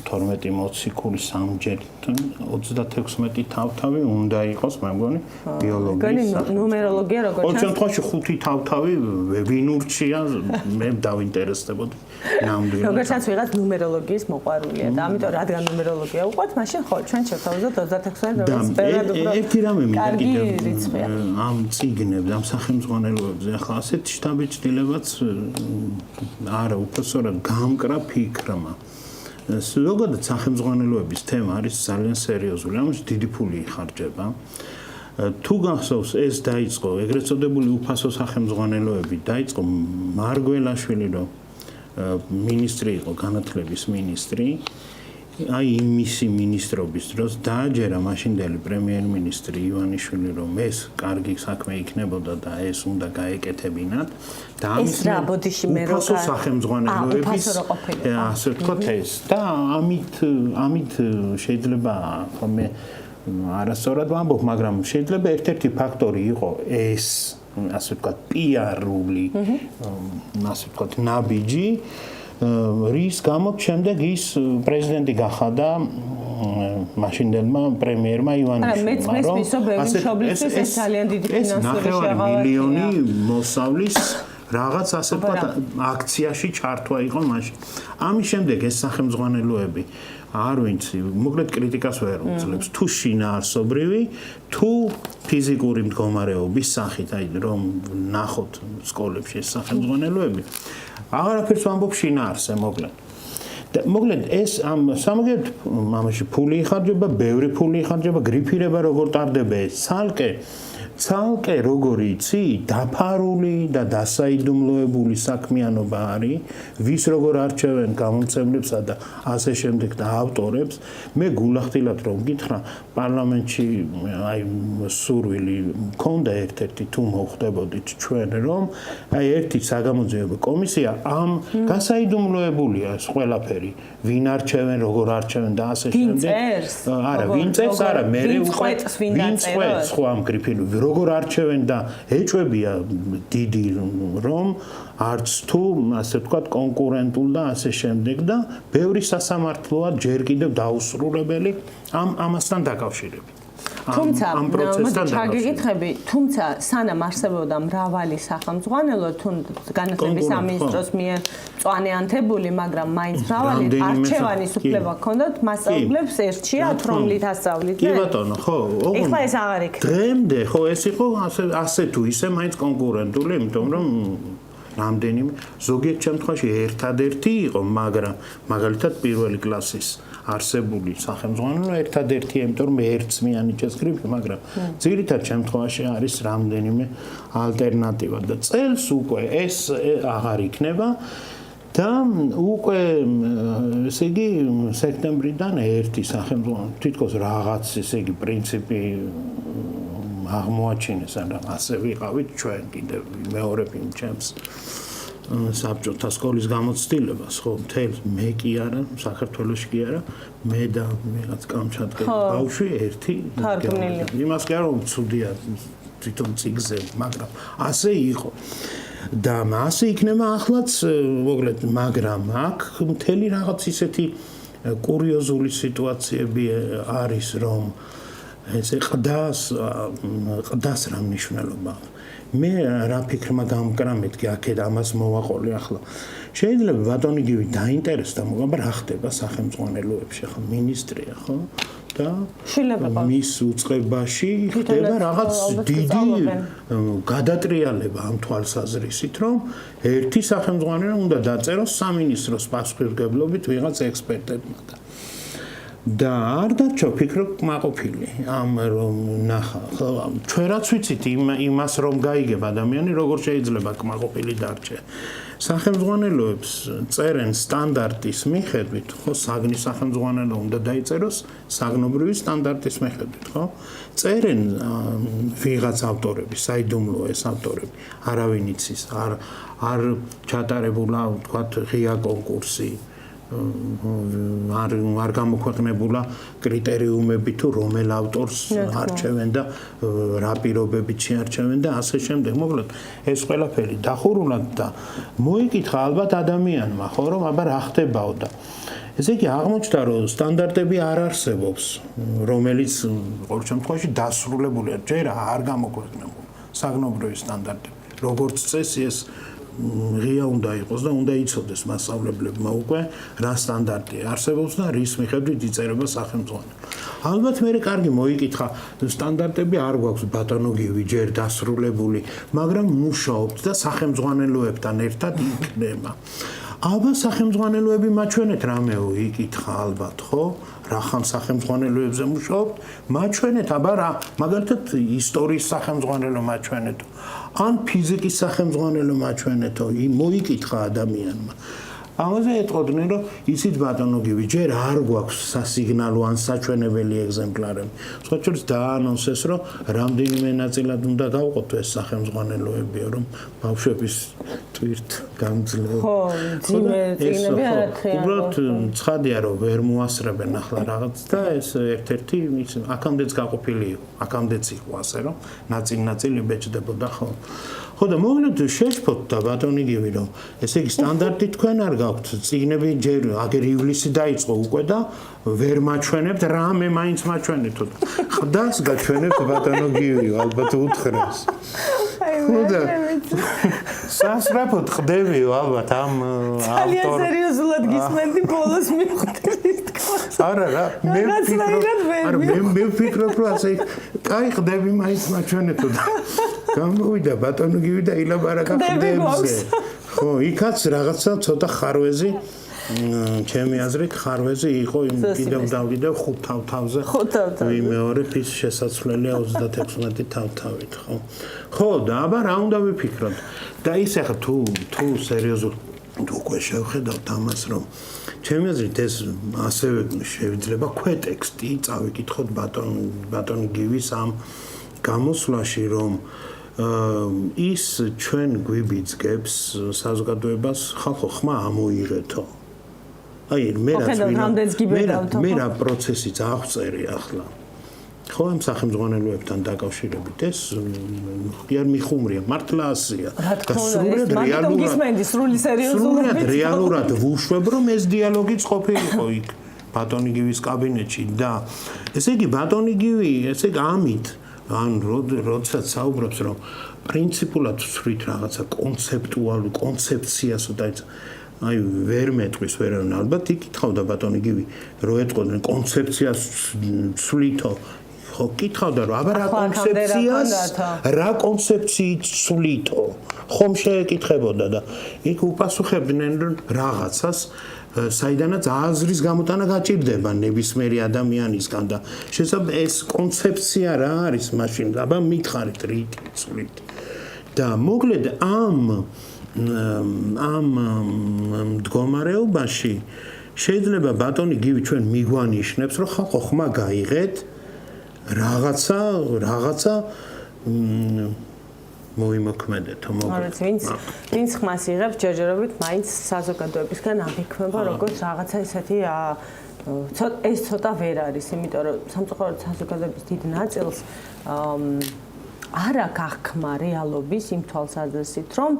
[SPEAKER 2] 12 მოციქული 3-ჯერ 36 თავთავი უნდა იყოს, მე მგონი, ბიოლოგიის.
[SPEAKER 1] ნუმეროლოგია როგორც
[SPEAKER 2] ოღონდ შემთხვევაში 5 თავთავი ვინ ურჩია, მე დავინტერესდებოდი ნამდვილად.
[SPEAKER 1] როგორცაც ვიღაც ნუმეროლოგიის მოყვარულია და ამიტომ რადგან ნუმეროლოგია უყვართ, მაშინ ხო ჩვენ შევთავაზოთ 36 რომელიც ბევრად უფრო
[SPEAKER 2] ერთი რამე მინდა
[SPEAKER 1] კიდევ
[SPEAKER 2] ამ წიგნებს, ამ სახელმძღვანელოებზე, ახლა ასეთ შთაბეჭდილებაც არა, უბრალოდ გამკრა ფიქრმა. ზოგადად სახელმძღვანელოების თემა არის ძალიან სერიოზული, ამაში დიდი ფული იხარჯება. თუ გახსოვს, ეს დაიწყო ეგრეთ წოდებული უფასო სახელმძღვანელოები, დაიწყო მარგველაშვილი, რომ მინისტრი იყო, განათლების მინისტრი. აი მისი ministrobis დროს დააჯერა მაშინდელი პრემიერ-მინისტრი ივანიშვილი რომ ეს კარგი საქმე იქნებოდა და ეს უნდა გაეკეთებინათ და
[SPEAKER 1] ამის რა ბოდიში მე რო
[SPEAKER 2] სახელმძღვანელოების ასე ვთქვათ ეს და ამით შეიძლება ხომ არასწორად ვამბობ მაგრამ შეიძლება ერთ-ერთი ფაქტორი იყო ეს ასე ვთქვათ პიარული ასე ვთქვათ ნაბიჯი რის გამო შემდეგ ის პრეზიდენტი გახადა მაშინდელმა პრემიერმა ივანიშვილმა
[SPEAKER 1] რომ ეს ძალიან დიდი ფინანსური შეღავათია
[SPEAKER 2] მილიონი მოსავლის რაღაც ასე ვთქვათ აქციაში ჩართვა იყო მაშინ ამის შემდეგ ეს სახელმძღვანელოები არ ვიცი მოკლედ კრიტიკას ვერ უძლებს თუ შინაარსობრივი თუ ფიზიკური მდგომარეობის სახით აი რომ ნახოთ სკოლებში ეს სახელმძღვანელოები აღარაფერს ვამბობ შინაარსზე მოკლედ ეს ამ სამაგერად ამაში ფული იხარჯება, ბევრი ფული იხარჯება, გრიფირება როგორ ტარდება ეს ცალკე როგორ იცი, დაფარული და დასაიდუმლოებული საქმიანობა არის, ვის როგორ არჩევენ გამომცემლებსა და ასე შემდეგ და ავტორებს, მე გულახდილად რომ გითხრა, პარლამენტში აი სურვილი მქონდა ერთ-ერთი თუ მოხდებოდით ჩვენ რომ აი ერთი საგამოძიებო კომისია ამ გასაიდუმლოებულია ეს ყველაფერი, ვინ არჩევენ, როგორ არჩევენ და ასე შემდეგ. არა, ვინ წერს, არა, მე ვინ წერს ხო ამ გრიფინს როგორ არჩევენ და ეჭვებია დიდი რომ არც თუ ასე ვთქვათ კონკურენტულ და ასე შემდეგ და ბევრი სასამართლოა ჯერ კიდევ დაუსრულებელი ამასთან დაკავშირებით.
[SPEAKER 1] თუმცა ჩაგიკითხები, თუმცა სანამ არსებობდა მრავალი სახელმძღვანელო თუ განათლების სამინისტროს მიერ მწვანე ანთებული, მაგრამ მაინც მრავალი არჩევანის უფლება ჰქონდათ მასწავლებლებს ერთშიათ რომლით ასწავლით.
[SPEAKER 2] კი ბატონო, ხო,
[SPEAKER 1] ეხლა ეს აღარ იქნება.
[SPEAKER 2] დღემდე ხო ეს იყო ასე თუ ისე მაინც კონკურენტული, იმიტომ რომ რამდენიმე ზოგიერთ შემთხვევაში ერთადერთი იყო, მაგრამ მაგალითად პირველი კლასის არსებული სახელმძღვანელო ერთადერთია, იმიტომ რომ ერთს მიანიჭეს გრიფი, მაგრამ ძირითად შემთხვევაში არის რამდენიმე ალტერნატივა და წელს უკვე ეს აღარ იქნება და უკვე ესე იგი სექტემბრიდან ერთი სახელმძღვანელო თითქოს რაღაც ესე იგი პრინციპი აღმოაჩინეს, ასე ვიყავით ჩვენ კიდევ მეორე ფილმს საბჭოთა სკოლის გამოცდილებას, ხო, მთელ მე კი არა, საქართველოში კი არა, მე და რაღაც კამჩატკის ბავშვი ერთი თარგმნილი. იმას კი არა, რომ ცუდია თვითონ ციგზე, მაგრამ ასე იყო. და ასე იქნება ახლაც, მოკლედ, მაგრამ აქ მთელი რაღაც ისეთი კურიოზული სიტუაციები არის, რომ ესე ყდას რა მნიშვნელობა მე რა ფიქრმა გამკრა მეთქი აქეთ ამას მოვაყოლე ახლა შეიძლება ბატონი გივი დაინტერესდა მაგრამ რა ხდება სახელმძღვანელოებში ახლა მინისტრია ხო და მის უწყებაში ხდება რაღაც დიდი გადატრიალება ამ თვალსაზრისით რომ ერთი სახელმძღვანელო უნდა დაწეროს სამინისტროს პასუხისმგებლობით ვიღაც ექსპერტებმა და არ დარჩა ფიქრო კმაყოფილი ამ რომ ნახა ჩვენ რაც ვიცით იმას რომ გაიგებ ადამიანი როგორ შეიძლება კმაყოფილი დარჩე სახელმძღვანელოებს წერენ სტანდარტის მიხედვით, ხო, საგნის სახელმძღვანელო უნდა დაიწეროს საგნობრივი სტანდარტის მიხედვით, ხო? წერენ ვიღაც ავტორები, საიდუმლოა ეს ავტორები, არავინ იცის, არ ჩატარებულა, თქვათ, ღია კონკურსი, არ გამოქვეყნებულა კრიტერიუმები თუ რომელ ავტორს არჩევენ და რა პირობებით შეარჩევენ და ასე შემდეგ. მოკლედ, ეს ყველაფერი დახურულად და მოიკითხა ალბათ ადამიანმა, ხო, რომ აბა რა ხდებაო და ესე იგი აღმოჩნდა, რომ სტანდარტები არ არსებობს, რომელიც ყოველ შემთხვევაში დასრულებულია, ჯერ არ გამოქვეყნებულა საგნობრივი სტანდარტები. როგორც წესი ეს ღია უნდა იყოს და უნდა იცოდეს მასწავლებლებმა უკვე რა სტანდარტი არსებობს და რის მიხედვით იწერება სახელმძღვანელო. ალბათ მე კარგი მოიკითხა, სტანდარტები არ გვაქვს ბატონო გივი ჯერ დასრულებული, მაგრამ მუშაობთ და სახელმძღვანელოებთან ერთად იქნება. აბა სახელმძღვანელოები მაჩვენეთ რამეო იკითხა ალბათ, ხო? რახან სახელმძღვანელოებზე მუშაობთ, მაჩვენეთ, აბა რა, მაგალითად ისტორიის სახელმძღვანელო მაჩვენეთო, ან ფიზიკის სახელმძღვანელო მაჩვენეთო, მოიკითხა ადამიანმა. ამაზე ეტყოდნენ, რომ იცით ბატონო გივი, ჯერ არ გვაქვს სასიგნალო ან საჩვენებელი ეგზემპლარები. სხვა შორის დაანონსეს, რომ რამდენიმე ნაწილად უნდა დავყოთ ეს სახელმძღვანელოებიო, რომ ბავშვების ტვირთ გამძლეო.
[SPEAKER 1] ხო, ძიმე წიგნები არ ათხიან.
[SPEAKER 2] უბრალოდ ცხადია, რომ ვერ მოასწრებენ ახლა რაღაც და ეს ერთ-ერთი აქამდეც გაყოფილი იყო, აქამდეც იყო ასე, რომ ნაწილ-ნაწილი ბეჭდებოდა ხო. ხო და მოვლენთ შეშფოთ და ბატონი გივი რომ ესე იგი სტანდარტი თქვენ არ გაქვთ წიგნები ჯერ აგერ ივლისი დაიწყო უკვე და ვერ მაჩვენებთ რამე მაინც მაჩვენეთო ხდას გაჩვენებთ ბატონო გივი ალბათ უთხრეს ხოდა სასწრაფოდ ხდებიო ალბათ ამ
[SPEAKER 1] ძალიან სერიოზულად გისმენდი ბოლოს მივხვდით თქოს
[SPEAKER 2] არა რა მე ვფიქრობ რომ ასე კაი ხდები მაინც მაჩვენეთო და გამოვიდა ბატონო გივი და ილაბარაკა ხდებზე ხო იქაც რაღაცა ცოტა ხარვეზი ჩემი აზრით ხარვეზი იყო კიდევ დავიდე ხუთ თავთავზე ვიმეორებ ის შესაძლელია 36 თავთავით ხო ხო და აბა რა უნდა ვიფიქროთ და ის ახლა თუ სერიოზულად თუ უკვე შევხედავთ ამას რომ ჩემი აზრით ეს ასევე შეიძლება ქვეტექსტი წავიკითხოთ ბატონ გივის ამ გამოსვლაში რომ ის ჩვენ გვიბიძგებს საზოგადოებას ხალხო ხმა ამოიღეთო აი მე რა პროცესიც აღწერე ახლა ხო ამ სახელმძღვანელოებთან დაკავშირებით ეს ხიარ მიხუმრია მართლა ასია
[SPEAKER 1] და სრულად
[SPEAKER 2] რეალურად ვუშვებ რომ ეს დიალოგიც ყოფილიყო იქ ბატონი გივის კაბინეტში და ესე იგი ბატონი გივი ესე იგი ამით ან როდესაც საუბრობს რომ პრინციპულად ვცვლით რაღაცა კონცეპტუალურ კონცეფციას და აი ვერ მეტყვის ვერავინ ალბათ იკითხავდა ბატონი გივი რო ეტყოდნენ კონცეფციას ვცვლითო ხო კითხავდა რომ აბა რა კონცეფციით ვცვლითო ხომ შეეკითხებოდა და იქ უპასუხებდნენ რომ რაღაცას საიდანაც აზრის გამოტანა გაჭირდება ნებისმიერი ადამიანისგან და შესაძლოა ეს კონცეფცია რა არის მაშინ აბა მითხარით რით ვცვლით და მოკლედ ამ მდგომარეობაში შეიძლება ბატონი გივი ჩვენ მიგვანიშნებს რომ ხალხო ხმა გაიღეთ რაღაცა მოიმოქმედეთო
[SPEAKER 1] მოკლედ ვინც ხმას იღებს ჯერჯერობით მაინც საზოგადოებისგან აღიქმება როგორც რაღაცა ისეთი ეს ცოტა ვერ არის იმიტომ რომ სამწუხაროდ საზოგადოების დიდ ნაწილს არ აქვს აღქმა რეალობის იმ თვალსაზრისით რომ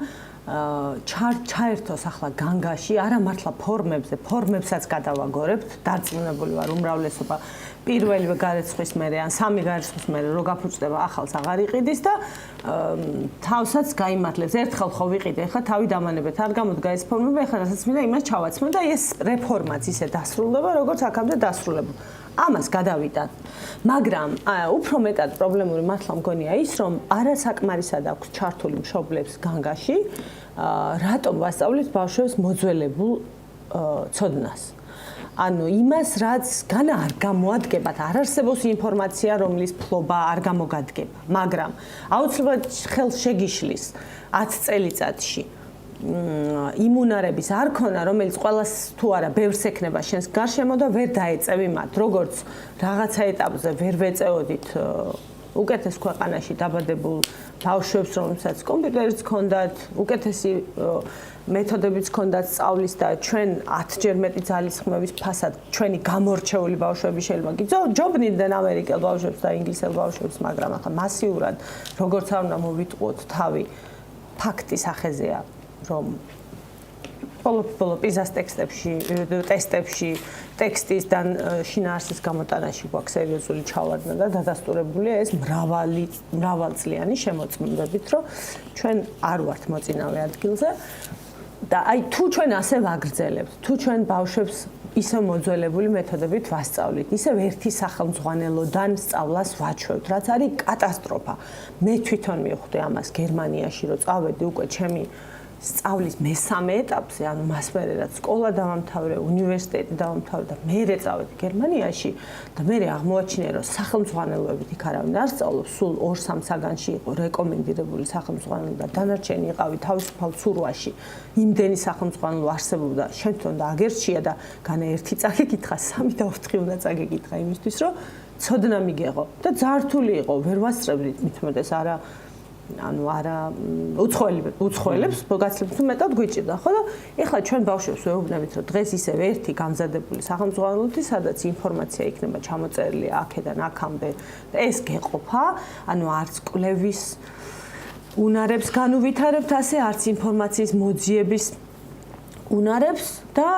[SPEAKER 1] ჩაერთოს ახლა განგაში არა მართლა ფორმებსაც გადავაგორებთ დარწმუნებული ვარ უმრავლესობა პირველივე გარეცხვის მერე ან სამი გარეცხვის მერე რო გაფუჭდება ახალს აღარ იყიდის და თავსაც გაიმართლებს ერთხელ ხო ვიყიდე ახლა თავი დამანებეთ არ გამოდგა ეს ფორმები ახლა რასაც მინდა იმას ჩავაცმო და ეს რეფორმაც ისე დასრულდება როგორც აქამდე დასრულებულ ამას გადავიტან მაგრამ უფრო მეტად პრობლემური მართლა მგონია ის რომ არასაკმარისად აქვს ჩართული მშობლებს განგაში რატომ ვასწავლით ბავშვებს მოძველებულ ცოდნას ანუ იმას რაც განა არ გამოადგებათ არ არსებობს ინფორმაცია რომლის ფლობა არ გამოგადგება მაგრამ აუცილებლად ხელს შეგიშლის 10 წელიწადში იმუნარების არ ქონა, რომელიც ყველას თუ არა ბევრს ექნება შენს გარშემო და ვერ დაეწევი მათ, როგორც რაღაცა ეტაპზე ვერ ვეწეოდით უკეთეს ქვეყანაში დაბადებულ ბავშვებს, რომელსაც კომპიუტერიც ჰქონდათ, უკეთესი მეთოდებიც ჰქონდათ სწავლის და ჩვენ 10-ჯერ მეტი ძალისხმევის ფასად ჩვენი გამორჩეული ბავშვები შეიძლება გიძობდნენ ამერიკელ ბავშვებს და ინგლისელ ბავშვებს, მაგრამ ახლა მასიურად როგორც არ უნდა მოვიტყუოთ თავი ფაქტის ახეზეა, რომ ბოლო პიზას ტესტებში ტექსტის და შინაარსის გამოტანაში გვაქვს სერიოზული ჩავარდნა და დადასტურებულია ეს მრავალწლიანი შემოწმებებით, რომ ჩვენ არ ვართ მოწინავე ადგილზე და აი თუ ჩვენ ასე ვაგრძელებთ, თუ ჩვენ ბავშვებს ისე მოძველებული მეთოდებით ვასწავლით, ისე ერთი სახელმძღვანელოდან სწავლას ვაჩვევთ, რაც არის კატასტროფა. მე თვითონ მივხვდი ამას გერმანიაში, რომ წავედი უკვე ჩემი სწავლის მესამე ეტაპზე, ანუ მას მერე რაც სკოლა დავამთავრე, უნივერსიტეტი დავამთავრე და მერე წავედი გერმანიაში და მერე აღმოაჩინე, რომ სახელმძღვანელოებით იქ არავინ არ სწავლობს, სულ 2-3 საგანში იყო რეკომენდირებული სახელმძღვანელო და დანარჩენი იყავი თავისუფალ ცურვაში. იმდენი სახელმძღვანელო არსებობდა, შენ თვითონ და აგერჩია და განა ერთი წაგიკითხა, 3 და 4 უნდა წაგიკითხა იმისთვის, რომ ცოდნა მიგეღო და ძართული იყო, ვერ ვასწრებდით მithumetes ანუ არა უცხოელებს გაცილებით მეტად გვიჭირდა ხო და ეხლა ჩვენ ბავშვებს ვეუბნებით რომ დღეს ისევ ერთი გამზადებული სახელმძღვანელოთი სადაც ინფორმაცია იქნება ჩამოწერილი აქედან აქამდე ეს გეყოფა ანუ არც კვლევის უნარებს განუვითარებთ ასე არც ინფორმაციის მოძიების უნარებს და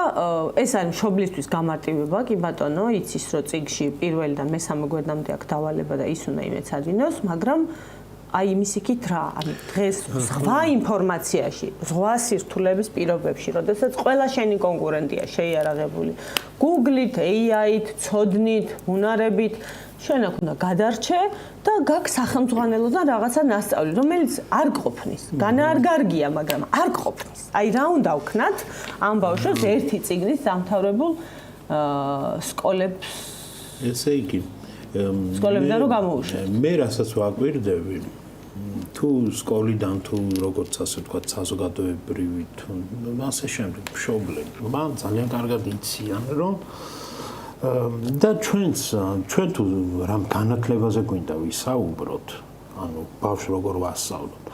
[SPEAKER 1] ეს არის მშობლისთვის გამარტივება კი ბატონო იცის რომ წიგში პირველი და მესამე გვერდამდე აქვს დავალება და ის უნდა იმეცადინოს მაგრამ აი იმის იქით რა, ანუ დღეს სხვა ინფორმაციაში, სხვა სირთულების პირობებში, როდესაც ყველა შენი კონკურენტია შეიარაღებული. Google-ით, AI-ით, ცოდნით, უნარებით, შენ აქ უნდა გადარჩე და გაქვს სახელმძღვანელოდან რაღაცა ნასწავლი, რომელიც არ გყოფნის. განა არ გარგია, მაგრამ არ გყოფნის. აი რა უნდა ვქნათ ამ ბავშვებს ერთი წიგნით დამთავრებულ სკოლებს.
[SPEAKER 2] ესე იგი
[SPEAKER 1] სკოლებიდან რო გამოუშვე.
[SPEAKER 2] მე რასაც ვაკვირდები თუ სკოლიდან თუ როგორც ასე ვთქვათ საზოგადოებრივი თუ ასე შემდეგ მშობლები მან ძალიან კარგად იციან რომ და ჩვენ თუ რამ განათლებაზე გვინდა ვისაუბროთ ანუ ბავშვი როგორ ვასწავლოთ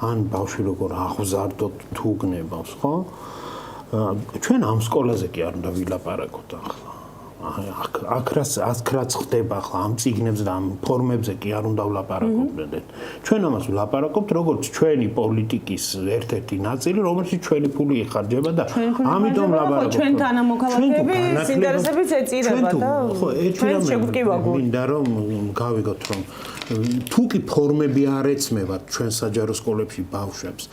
[SPEAKER 2] ან ბავშვი როგორ აღზარდოთ თუ გნებავს ხო ჩვენ ამ სკოლაზე კი არ უნდა ვილაპარაკოთ ახლა აქ რაც ხდება ახლა ამ წიგნებზე და ამ ფორმებზე კი არ უნდა ვლაპარაკობდეთ. ჩვენ ამას ვლაპარაკობთ როგორც ჩვენი პოლიტიკის ერთ-ერთი ნაწილი, რომელშიც ჩვენი ფული იხარჯება და ამიტომ ვლაპარაკობთ.
[SPEAKER 1] ჩვენ თანამოქალაქეების ინტერესებიც ეწირება და ჩვენ შეგვკივა
[SPEAKER 2] გინდა რომ გავიგოთ რომ თუ კი ფორმები არ ეცმევათ ჩვენ საჯარო სკოლებში ბავშვებს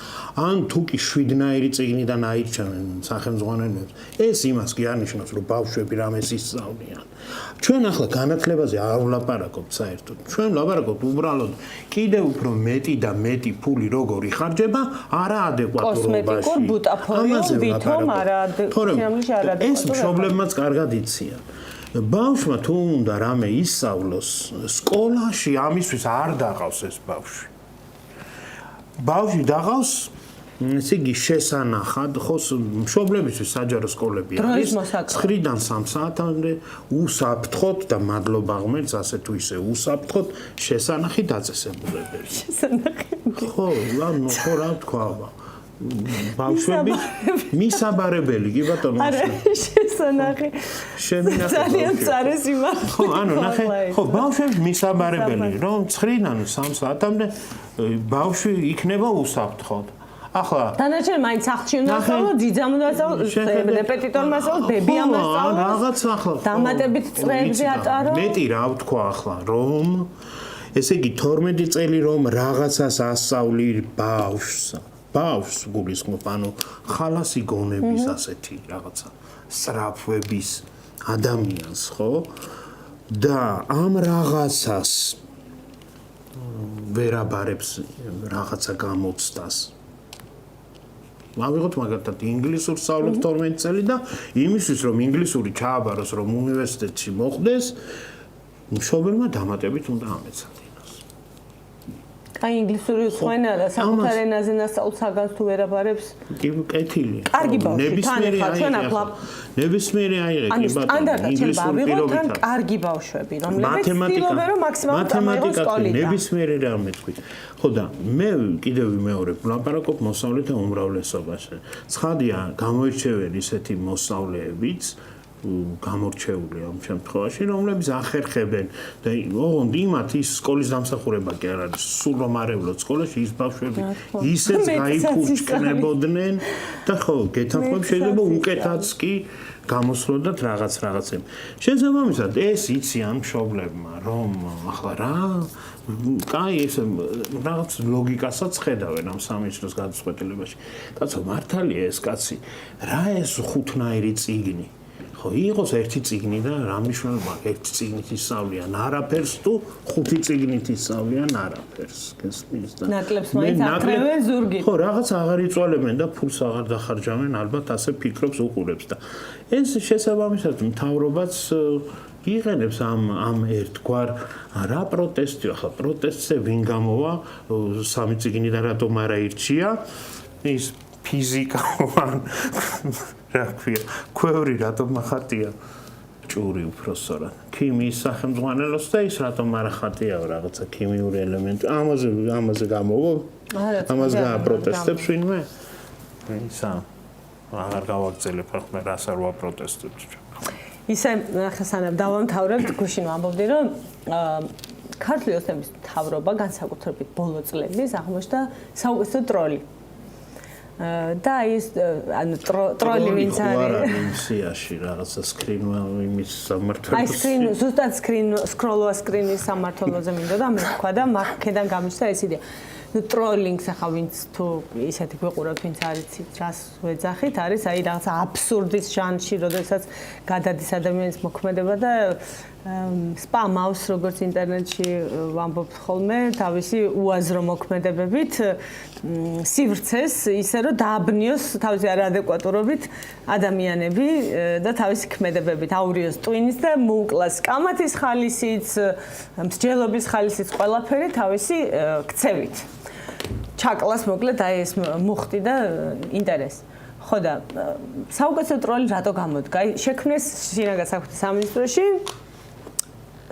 [SPEAKER 2] ან თუ კი შვიდნაირი წიგნიდან აირჩევენ სახელმძღვანელოებს ეს იმას კი არნიშნავს რომ ბავშვები რამეს ისწავლიან ჩვენ ახლა განათლებაზე არ ვლაპარაკობთ საერთოდ ჩვენ ვლაპარაკობთ უბრალოდ კიდევ უფრო მეტი და მეტი ფული როგორ იხარჯება არაადეკვატურობაში
[SPEAKER 1] კოსმეტიკურ ბუტაფორიო ვითომ არაადეკვატურობაში
[SPEAKER 2] ეს მშობლებმაც კარგად იციან ბავშვმა თუ უნდა რამე ისწავლოს სკოლაში ამისთვის არ დაღავს ეს ბავშვი. ბავშვი დაღავს ესე იგი შესანახად ხო მშობლებისთვის საჯარო სკოლები არის 9-დან 3 საათამდე უსაფრთხოდ და მადლობა ღმერთს ასე თუ ისე უსაფრთხოდ შესანახი დაწესებულებები.
[SPEAKER 1] შესანახი.
[SPEAKER 2] ხო, ანუ ხო რა თქვა ბავშვები მისაბარებელი კი ბატონო
[SPEAKER 1] არა შესანახი ძალიან წარეს იმართება
[SPEAKER 2] ხო ანუ ნახე ხო ბავშვები მისაბარებელი რომ 9-დან 3 საათამდე ბავშვი იქნება უსაფრთხოდ ახლა
[SPEAKER 1] დანარჩენი მაინც სახლში უნდა სწავლოს ძიძამ უნდა სწავლოს რეპეტიტორმა სწავლოს ბებიამ სწავლოს
[SPEAKER 2] რაღაც ახლა
[SPEAKER 1] დამატებით წრეებზე ატარო
[SPEAKER 2] მეტი რა ვთქვა ახლა რომ ესე იგი 12 წელი რომ რაღაცას ასწავლი ბავშვს გულისხმობ ანუ ხალასი გონების ასეთი რაღაცა სწრაფვების ადამიანს ხო და ამ რაღაცას ვერაბარებს რაღაცა გამოცდას მოვიღოთ მაგალითად ინგლისურს სწავლობს 12 წელი და იმისთვის რომ ინგლისური ჩააბაროს რომ უნივერსიტეტში მოხვდეს მშობელმა დამატებით უნდა ამეცადინოს
[SPEAKER 1] აი ინგლისური ხმენა და საკუთარ ენაზე ნასწავლ საგანს თუ ვერ აბარებს.
[SPEAKER 2] კი, კეთილი.
[SPEAKER 1] კარგი ბავშვი, თან ახლა ჩვენ აქ
[SPEAKER 2] ნებისმიერი აირე, კი ბატონო.
[SPEAKER 1] სტანდარტად ჩვენ ვავიღოთ თან კარგი ბავშვები, რომლებიც ცდილობენ რომ მაქსიმალურად წამოიღოს სკოლიდან.
[SPEAKER 2] ნებისმიერი რამე თქვი. ხო და მე კიდევ ვიმეორებ, ვლაპარაკობ მოსწავლეთა უმრავლესობაში. ცხადია, გამოირჩევენ ისეთი მოსწავლეებიც გამორჩეული ამ შემთხვევაში, რომლებიც ახერხებენ და ოღონდ იმათ ის სკოლის დამსახურება კი არ არის, სულ რომ არევლოთ სკოლაში ის ბავშვები ისეც გაიფურჩკნებოდნენ და ხო, გეთანხმებ შეიძლება უკეთაც კი გამოსვლოდათ რაღაცები. შესაბამისად, ეს იციან მშობლებმა, რომ ახლა რა კაი ეს რაღაც ლოგიკასაც ხედავენ ამ სამეცნიერო გადაწყვეტილებაში. კაცო, მართალია ეს კაცი, რა ეს ხუთნაირი წიგნი? ხო, იყოს ერთი წიგნი და რა მნიშვნელობა ერთი წიგნით ისწავლიან არაფერს თუ ხუთი წიგნით ისწავლიან არაფერს. გესმის და
[SPEAKER 1] ნაკლებს მაინც აკრევენ ზურგით.
[SPEAKER 2] ხო, რაღაც აღარ იწვალებენ და ფულს აღარ დახარჯავენ, ალბათ ასე ფიქრობს უყურებს და ეს შესაბამისად მთავრობაც იღენებს ამ ერთგვარ რა პროტესტი, ახლა პროტესტზე ვინ გამოვა, სამი წიგნი და რატომ არ აირჩია ის ფიზიკა რა ქვია, ქვევრი რატომ ახატია ჭური უბრალოდ ქიმიის სახელმძღვანელოს და ის რატომ არ ახატია რაღაცა ქიმიური ელემენტი ამაზე გამოვა ამაზე გააპროტესტებს ვინმე ისა აღარ გავაგრძელებ ახლა რას არ ვაპროტესტებ
[SPEAKER 1] ისე ახლა სანამ დავამთავრებთ გუშინ ვამბობდი რომ ქართული ოცნების მთავრობა განსაკუთრებით ბოლო წლების აღმოჩნდა საუკეთესო ტროლი და ის ანუ ტროლი ვინც არის
[SPEAKER 2] იმსიაში რაღაცა სკრინმა იმის სამართლოს
[SPEAKER 1] აი სკრინ ზუსტად სკროლოა სკრინის სამართლოზე მინდა და მე თქვა და მარკედან გამიშთა ეს იდეა ტროლინგს ახლა ვინც თუ ისეთი გვეყურებთ ვინც არიცით რას ვეძახით არის აი რაღაცა აბსურდის ჟანრში როდესაც გადადის ადამიანის მოქმედება და სპამავს როგორც ინტერნეტში ვამბობთ ხოლმე თავისი უაზრო მოქმედებებით სივრცეს ისე რომ დააბნიოს თავისი არაადეკვატურობით ადამიანები და თავისი ქმედებებით აურიოს ტვინის და მოუკლას კამათის ხალისიც მსჯელობის ხალისიც ყველაფერი თავისი ქცევით ჩაკლას მოკლედ აი ეს მუხტი და ინტერესი. ხო და საუკეთესო ტროლი რატო გამოდგა? შექმნეს შინაგან საქმეთა სამინისტროში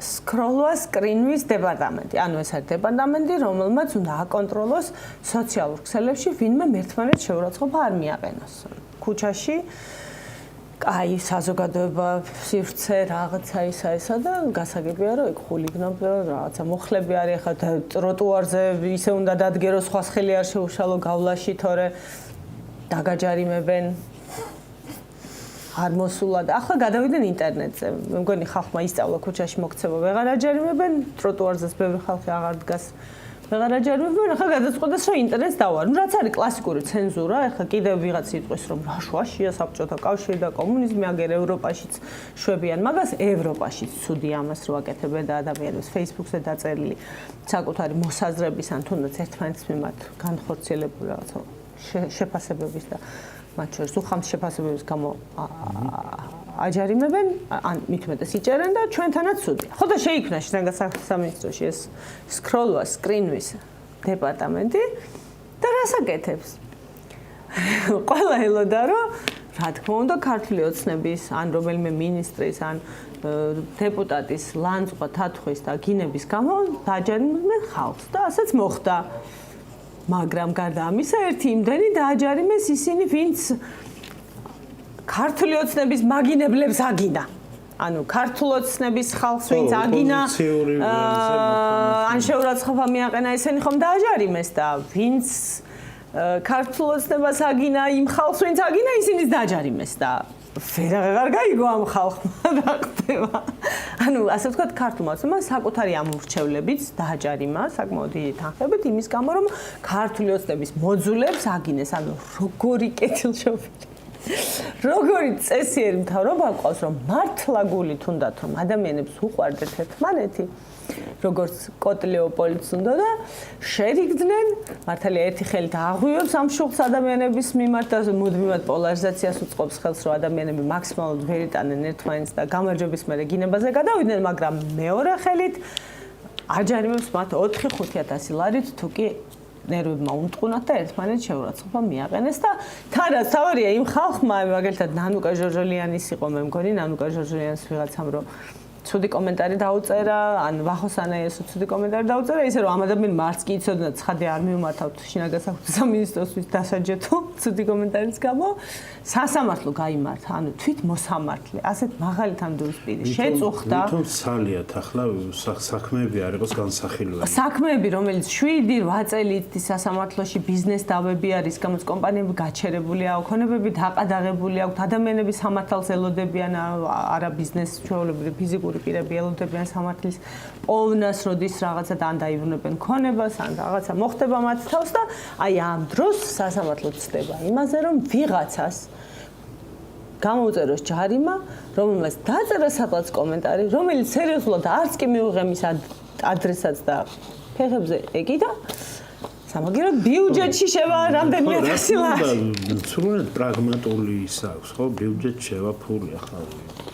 [SPEAKER 1] სკროლოა სკრინვის დეპარტამენტი. ანუ ეს არის დეპარტამენტი, რომელმაც უნდა აკონტროლოს სოციალურ ქსელებში ვინმე ერთმანეთს შეურაცხყოფა არ მიაყენოს. ქუჩაში აი საზოგადოება სივრცე რაღაცა ისა და გასაგებია რომ იქ ხულიგნობა რაღაცა მუხლები არის ახლა ტროტუარზე ისე უნდა დადგეროს სხვას ხელი არ შეუშალო გავლაში თორე დაგაჯარიმებენ არ მოსულად ახლა გადავიდნენ ინტერნეტზე მე მგონი ხალხმა ისწავლა ქუჩაში მოქცევა ვეღარ აჯარიმებენ ტროტუარზეც ბევრი ხალხი აღარ დგას ვეღარ აჯარიმებენ ახლა გადაწყვეტეს რომ ინტერნეტს დავარ რაც არის კლასიკური ცენზურა ახლა კიდევ ვიღაც იტყვის რომ რა შუაშია საბჭოთა კავშირი და კომუნიზმი აგერ ევროპაშიც შვებიან მაგას ევროპაშიც ცუდი ამას რო აკეთებენ და ადამიანებს Facebook-ზე დაწერილი საკუთარი მოსაზრების ან თუნდაც ერთმანეთის მიმართ განხორციელებული რაღაცა შეფასებების და მათ შორის უხამს შეფასებების გამო აჯარიმებენ ან მithumetes იჭერენ და ჩვენთანაც ცუდია. ხო და შეიქმნა შინაგან საქმეთა სამინისტროში ეს სკროლოა სკრინვის დეპარტამენტი და რას აკეთებს? ყველა ელოდა რომ რა თქმა უნდა ქართული ოცნების ან რომელიმე მინისტრის ან დეპუტატის ლანძღვა თათხვის და გინების გამო დააჯარიმებენ ხალხს და ასეც მოხდა. მაგრამ გარდა ამისა ერთი იმდენი დააჯარიმეს ისინი ვინც ქართული ოცნების მაგინებლებს აგინა ანუ ქართულ ოცნების ხალხს ვინც აგინა ან შეურაცხყოფა მიაყენა ისინი ხომ დააჯარიმეს და ვინც ქართულ ოცნებას აგინა იმ ხალხს ვინც აგინა ისინიც დააჯარიმეს და ვეღარ გაიგო ამ ხალხმა რა ხდება. ანუ ასე ვთქვათ, ქართულმა ოცნებამ საკუთარი ამორჩევლებით დააჯარიმა საკმაოდ დიდი თანხებით იმის გამო, რომ ქართული ოცნების მოძულებს აგინეს, ანუ როგორი კეთილშობილი. როგორი წესიერი მთავრობა ყავს, რომ მართლა გულით უნდათ, რომ ადამიანებს უყვარდეთ ერთმანეთი. როგორც კოტლიოპოლიც უნდა და შერიგდნენ მართალია ერთი ხელით აღვივებს ამ შუხს ადამიანების მიმართ და მუდმივად პოლარიზაციას უწყობს ხელს რომ ადამიანები მაქსიმალურად ვერ იტანენ ერთმანეთს და გამარჯვების მერე გინებაზე გადავიდნენ მაგრამ მეორე ხელით აჯარიმებს მათ 4-5 ლარით თუ კი ნერვებმა უმტყუნათ და ერთმანეთს შეურაცხყოფა მიაყენეს და თან რაც თავარია იმ ხალხმა მაგალითად ნანუკა ჟორჟოლიანის იყო მე მგონი ნანუკა ჟორჟოლიანის ვიღაცამ რომ ცუდი კომენტარი დაუწერა ან ვახოსანაიესო ცუდი კომენტარი დაუწერა ისე რომ ამ ადამიანმა მარც კი იცოდა ცხადია არ მიმართავთ შინაგან საქმეთა სამინისტროსთვის დასაჯეთო ცუდი კომენტარის გამო სასამართლო გაიმართა ანუ თვით მოსამართლე ასეთ მაღალი თანდურის პირი შეწუხდა
[SPEAKER 2] თუმცა სალიათ ახლა საქმეები არ იყოს განსახილველი
[SPEAKER 1] საქმეები რომელიც 7-8 წელით სასამართლოში ბიზნეს დავები არის გამოც კომპანიები გაჩერებული აქვს ქონებები დაყადაღებული აქვს ადამიანები სამართალს ელოდებიან არა ბიზნეს ჩვეულებრივი ფიზიკური პირები ელოდებიან სამართლის პოვნას როდის რაღაცა ან დაიბრუნებენ ქონებას ან რაღაცა მოხდება მათ თავს და აი ამ დროს სასამართლო ცდება იმაზე რომ ვიღაცას გამოუწეროს ჯარიმა რომელმაც დაწერა სადღაც კომენტარი რომელიც სერიოზულად არც კი მიუღე მის ადრესაც და ფეხებზე ეკიდა სამაგიეროდ ბიუჯეტში შევა რამდენიმე 100 ლარი
[SPEAKER 2] სრულად პრაგმატული ის აქვს ხო ბიუჯეტში შევა ფული ახლა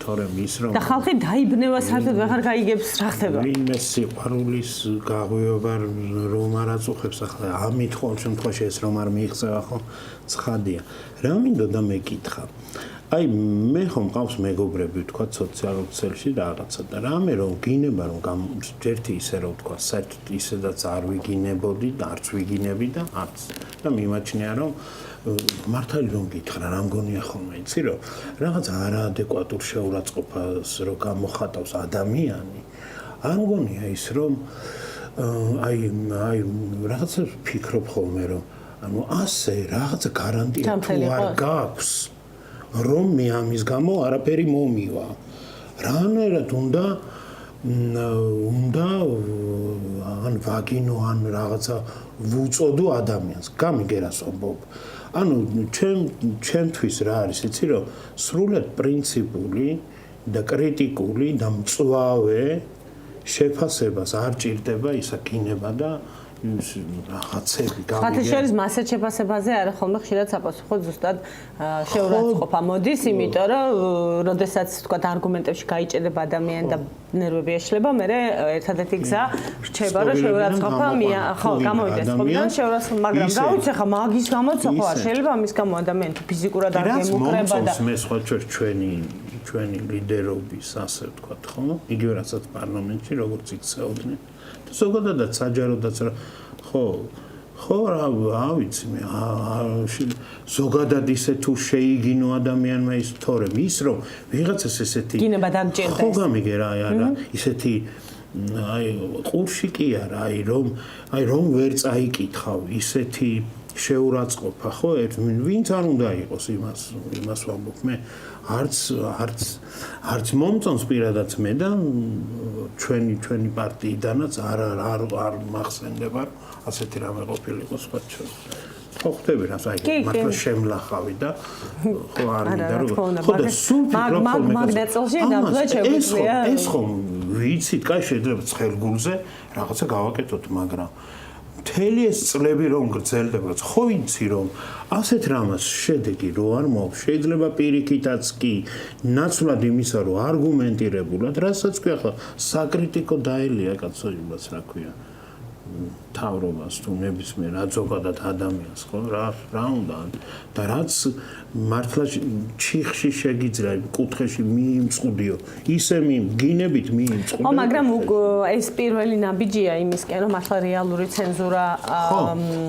[SPEAKER 2] თორემ ის რომ
[SPEAKER 1] და ხალხი დაიბნევა საერთოდ ვეღარ გაიგებს რა ხდება
[SPEAKER 2] ვინმე სიყვარულის გაღვიობა რომ არ აწუხებს ახლა ამით ხო შემთხვევაში ეს რომ არ მიიღწევა ხო ცხადია რა მინდოდა მეკითხა აი მე ხომ მყავს მეგობრები თქვა სოციალურ ქსელში რაღაცა და რამე რომ გინება რომ ერთი ისე რომ თქვა საერთოდ ისედაც არ ვიგინებოდი და არც ვიგინები და არც და მიმაჩნია რომ მართალი რომ გითხრა რა მგონია ხოლმე იცი რომ რაღაც არაადეკვატურ შეურაცხყოფას რო გამოხატავს ადამიანი არ მგონია ის რომ აი რაღაცა ფიქრობ ხოლმე რომ ანუ ასე რაღაცა გარანტია თუ არ გაქვს რომ მე ამის გამო არაფერი მომივა რანაირად უნდა ან ვაგინო ან რაღაცა ვუწოდო ადამიანს გამიგერას ობობ ანუ ჩემთვის რა არის იცი რომ სრულად პრინციპული და კრიტიკული და მწვავე შეფასებას არ ჭირდება ისაკინება და რაღაცები გამიგე.
[SPEAKER 1] ხათაშერის მასეთ შეფასებაზე არა ხოლმე ხშირად საპასუხო ზუსტად შეურაცხყოფა მოდის, იმიტომ რომ როდესაც თქვა არგუმენტებში გაიჭედება ადამიანი და ნერვები ეშლება, მე ერთადერთი გზა რჩება რომ შეურაცხყოფა ხო გამოვიდეს ხოლმე შეურაცხყოფა, მაგრამ გავიცე ხა მაგის გამოც ხო არ შეიძლება ამის გამო ადამიანი ფიზიკურად არ გემუკრება და
[SPEAKER 2] მე სხვა ჩვენი ლიდერობის ასე ვთქვათ ხო? იგივე რასაც პარლამენტში როგორც იქცეოდნენ ზოგადადაც საჯაროდაც ხო რა ვიცი მე ზოგადად ისე თუ შეიგინო ადამიანმა ის თორემ ის რომ ვიღაცას ესეთი
[SPEAKER 1] გინება დაგჭირდეს
[SPEAKER 2] ხო გამიგე რა არა ისეთი აი ყურში კი არა აი რომ ვერ წაიკითხავ ისეთი შეურაცხყოფა ხო ვინც არ უნდა იყოს იმას ვამბობ მე არც მომწონს პირადად მე და ჩვენი პარტიიდანაც არ მახსენდება ასეთი რამე ყოფილიყო სხვა ჩვენ ხო ხტები რა საერთოდ მართლა შემლახავი და ხო არ მინდა რომ ხო და სულ
[SPEAKER 1] მაგნეწელში ნამდვილად შეგვიძლია
[SPEAKER 2] ეს ხომ ვიცით კაი შეიძლება ცხელგულზე რაღაცა გავაკეთოთ მაგრამ მთელი ეს წლები რომ გრძელდება ხო იცი რომ ასეთ რამას შედეგი რო არ მოაქვს შეიძლება პირიქითაც კი ნაცვლად იმისა რომ არგუმენტირებულად რასაც ქვია ხო საკრიტიკო დაელია კაცო იმას რა ქვია თავრობას თუ ნებისმიერ ზოგადად ადამიანს ხო რა უნდა და რაც მართლა ჩიხში შეგიძლია კუთხეში მიიმწყუდიო ისე გინებით მიიმწყუდიო
[SPEAKER 1] ხო მაგრამ ეს პირველი ნაბიჯია იმისკენ რომ მართლა რეალური ცენზურა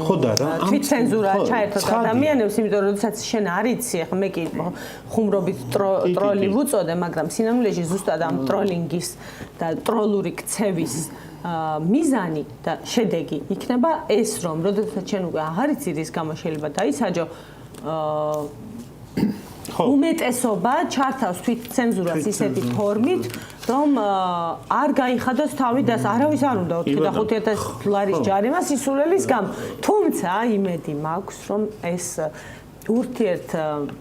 [SPEAKER 2] ხო და რა
[SPEAKER 1] თვით ცენზურა ჩაერთოთ ადამიანებს იმიტომ რომ როდესაც შენ არ იცი ახლა მე კი ხუმრობით ტროლი ვუწოდე მაგრამ სინამდვილეში ზუსტად ამ ტროლინგის და ტროლური ქცევის მიზანი და შედეგი იქნება ეს რომ როდესაც შენ უკვე აღარ იცი რის გამო შეიძლება დაისაჯო უმეტესობა ჩართავს თვით ცენზურას ისეთი ფორმით რომ არ გაიხადოს თავი და არავის არ უნდა 25,000 ლარის ჯარიმა სისულელის გამო თუმცა იმედი მაქვს რომ ეს ურთიერთ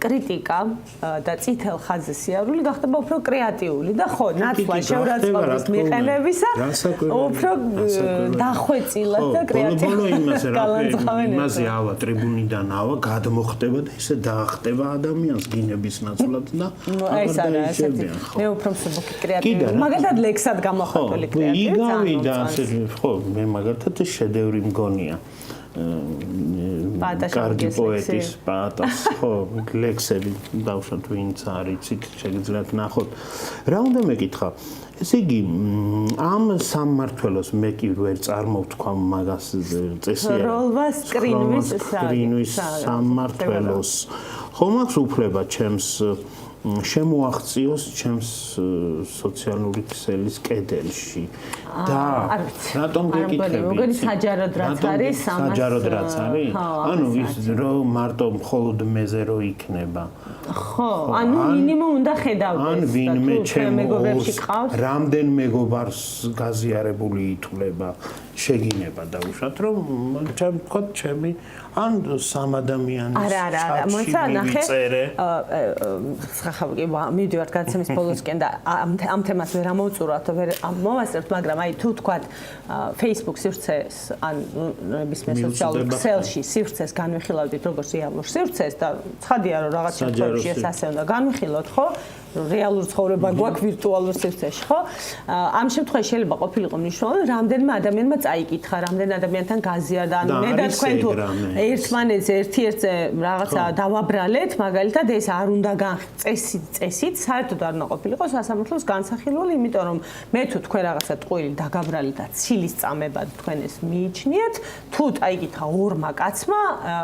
[SPEAKER 1] კრიტიკა და წითელ ხაზზე სიარული გახდება უფრო კრეატიული და ხო, ნაცვლა შეურაცხყოფის მიყენებისა უფრო დახვეწილად და კრეატიულად
[SPEAKER 2] იმაზე ავა ტრიბუნიდან ავა გადმოხდება და ისე დაახტება ადამიანს გინების ნაცვლად და
[SPEAKER 1] ეს არა ასეთი მე უფრო მსუბუქი კრეატიული მაგალითად ლექსად გამოხატული კრეატიული
[SPEAKER 2] იგავი და ასე ხო მე მაგალითად შედევრი მგონია კარგი პოეტის პატას ხო ლექსები დავუშვათ ვინც არის იქ შეგიძლიათ ნახოთ რა უნდა მეკითხა ესე იგი ამ სამმართველოს მე კი ვერ წარმოვთქვა მაგას წესია
[SPEAKER 1] როლვა
[SPEAKER 2] სკრინვის სამმართველოს ხომ აქვს უფლება ჩემს შემოაღწიოს ჩემს სოციალური ქსელის კედელში და რატომ გეკითხები?
[SPEAKER 1] მოგონი საჯაროდ რაც არის,
[SPEAKER 2] საჯაროდ რაც არის? ანუ ის რომ მარტო მხოლოდ მეზე რო იქნება.
[SPEAKER 1] ხო, ანუ მინიმუმ უნდა ხედავდეს.
[SPEAKER 2] ან ვინმე ჩემს რამდენ მეგობარს გაზიარებული ითვლება, შეგინება დაუშვათ რომ ჩემ თქვა ჩემი ან სამ ადამიანის
[SPEAKER 1] არა, მოიცა ნახე. ხახავ მივდივართ გადაცემის ბოლოსკენ და ამ თემას ვერ ამოვწურავთ, ვერ მოვასწრებთ, მაგრამ აი თუ თქვათ Facebook სივრცეს ან ნებისმიერ სოციალურ ქსელში სივრცეს განვიხილავდით როგორც რეალურ სივრცეს და ცხადია რომ რაღაც შემთხვევაში ეს ასე უნდა განვიხილოთ, ხო? რეალურ ცხოვრება გვაქვს ვირტუალურ სივრცეში, ხო? ამ შემთხვევაში შეიძლება ყოფილიყო მნიშვნელოვანი, რამდენმა ადამიანმა წაიკითხა, რამდენ ადამიანთან გაზიარდა, ანუ მე და თქვენ თუ ერთმანეთს ერთ-ერთზე რაღაცა დავაბრალეთ, მაგალითად ეს არ უნდა წესით საერთოდ არ უნდა ყოფილიყო სასამართლოს განსახილველი, იმიტომ რომ მე თუ თქვენ რაღაცა ტყუილი დაგაბრალეთ და ცილის წამებად თქვენ ეს მიიჩნიეთ, თუ წაიკითხა ორმა კაცმა,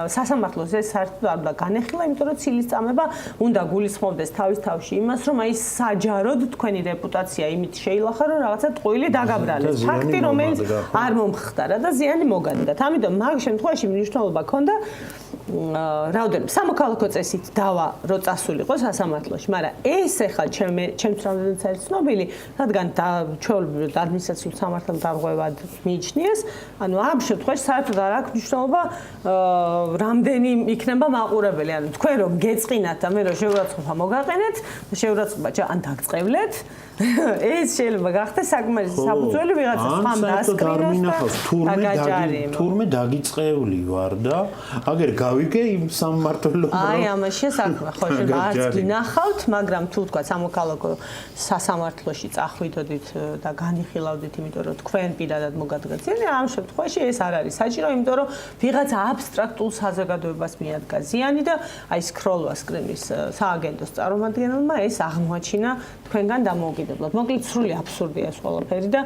[SPEAKER 1] სასამართლოს ეს საერთოდ არ უნდა განეხილა, იმიტომ რომ ცილის წამება უნდა გულისხმობდეს თავის თავში იმას რომ აი საჯაროდ თქვენი რეპუტაცია იმით შეილახა რომ რაღაცა ტყუილი დაგაბრალეს. ფაქტი რომელიც არ მომხდარა და ზიანი მოგადგათ. ამიტომ მაგ შემთხვევაში მნიშვნელობა ქონდა რაოდენიმე სამოქალაქო წესით დავა რო წასულიყო სასამართლოში, მაგრამ ეს ახლა ჩემს რამდენიც არის ცნობილი, რადგან ჩვეულებრივ ადმინისტრაციულ სამართალ დარღვევად მიიჩნიეს, ანუ ამ შემთხვევაში საერთოდ არ აქვს მნიშვნელობა რამდენი იქნება მაყურებელი, ანუ თქვენ რომ გეწყინათ და მე რომ შეურაცხყოფა მოგაყენეთ, შეურაცხყოფა ან დაგწყევლეთ, ეს შეიძლება გახდეს საკმარისი საფუძველი ვიღაცას ხამ დასკრინოს და
[SPEAKER 2] თურმე დაგიწყეული ვარ და აგერ გავიგე იმ სამმართველო
[SPEAKER 1] აი ამაში საქმე ხო შეიძლება არც გინახავთ, მაგრამ თუ თქვა სამოქალაქო სასამართლოში წახვიდოდით და განიხილავდით, იმიტომ რომ თქვენ პირადად მოგადგათ ზიანი, ამ შემთხვევაში ეს არ არის საჭირო, იმიტომ რომ ვიღაცა აბსტრაქტულ საზოგადოებას მიადგა ზიანი და აი სკროლვა სკრინის სააგენტოს წარმომადგენელმა ეს აღმოაჩინა თქვენგან დამოუკიდებლად. მოკლედ სრული აბსურდია ეს ყველაფერი და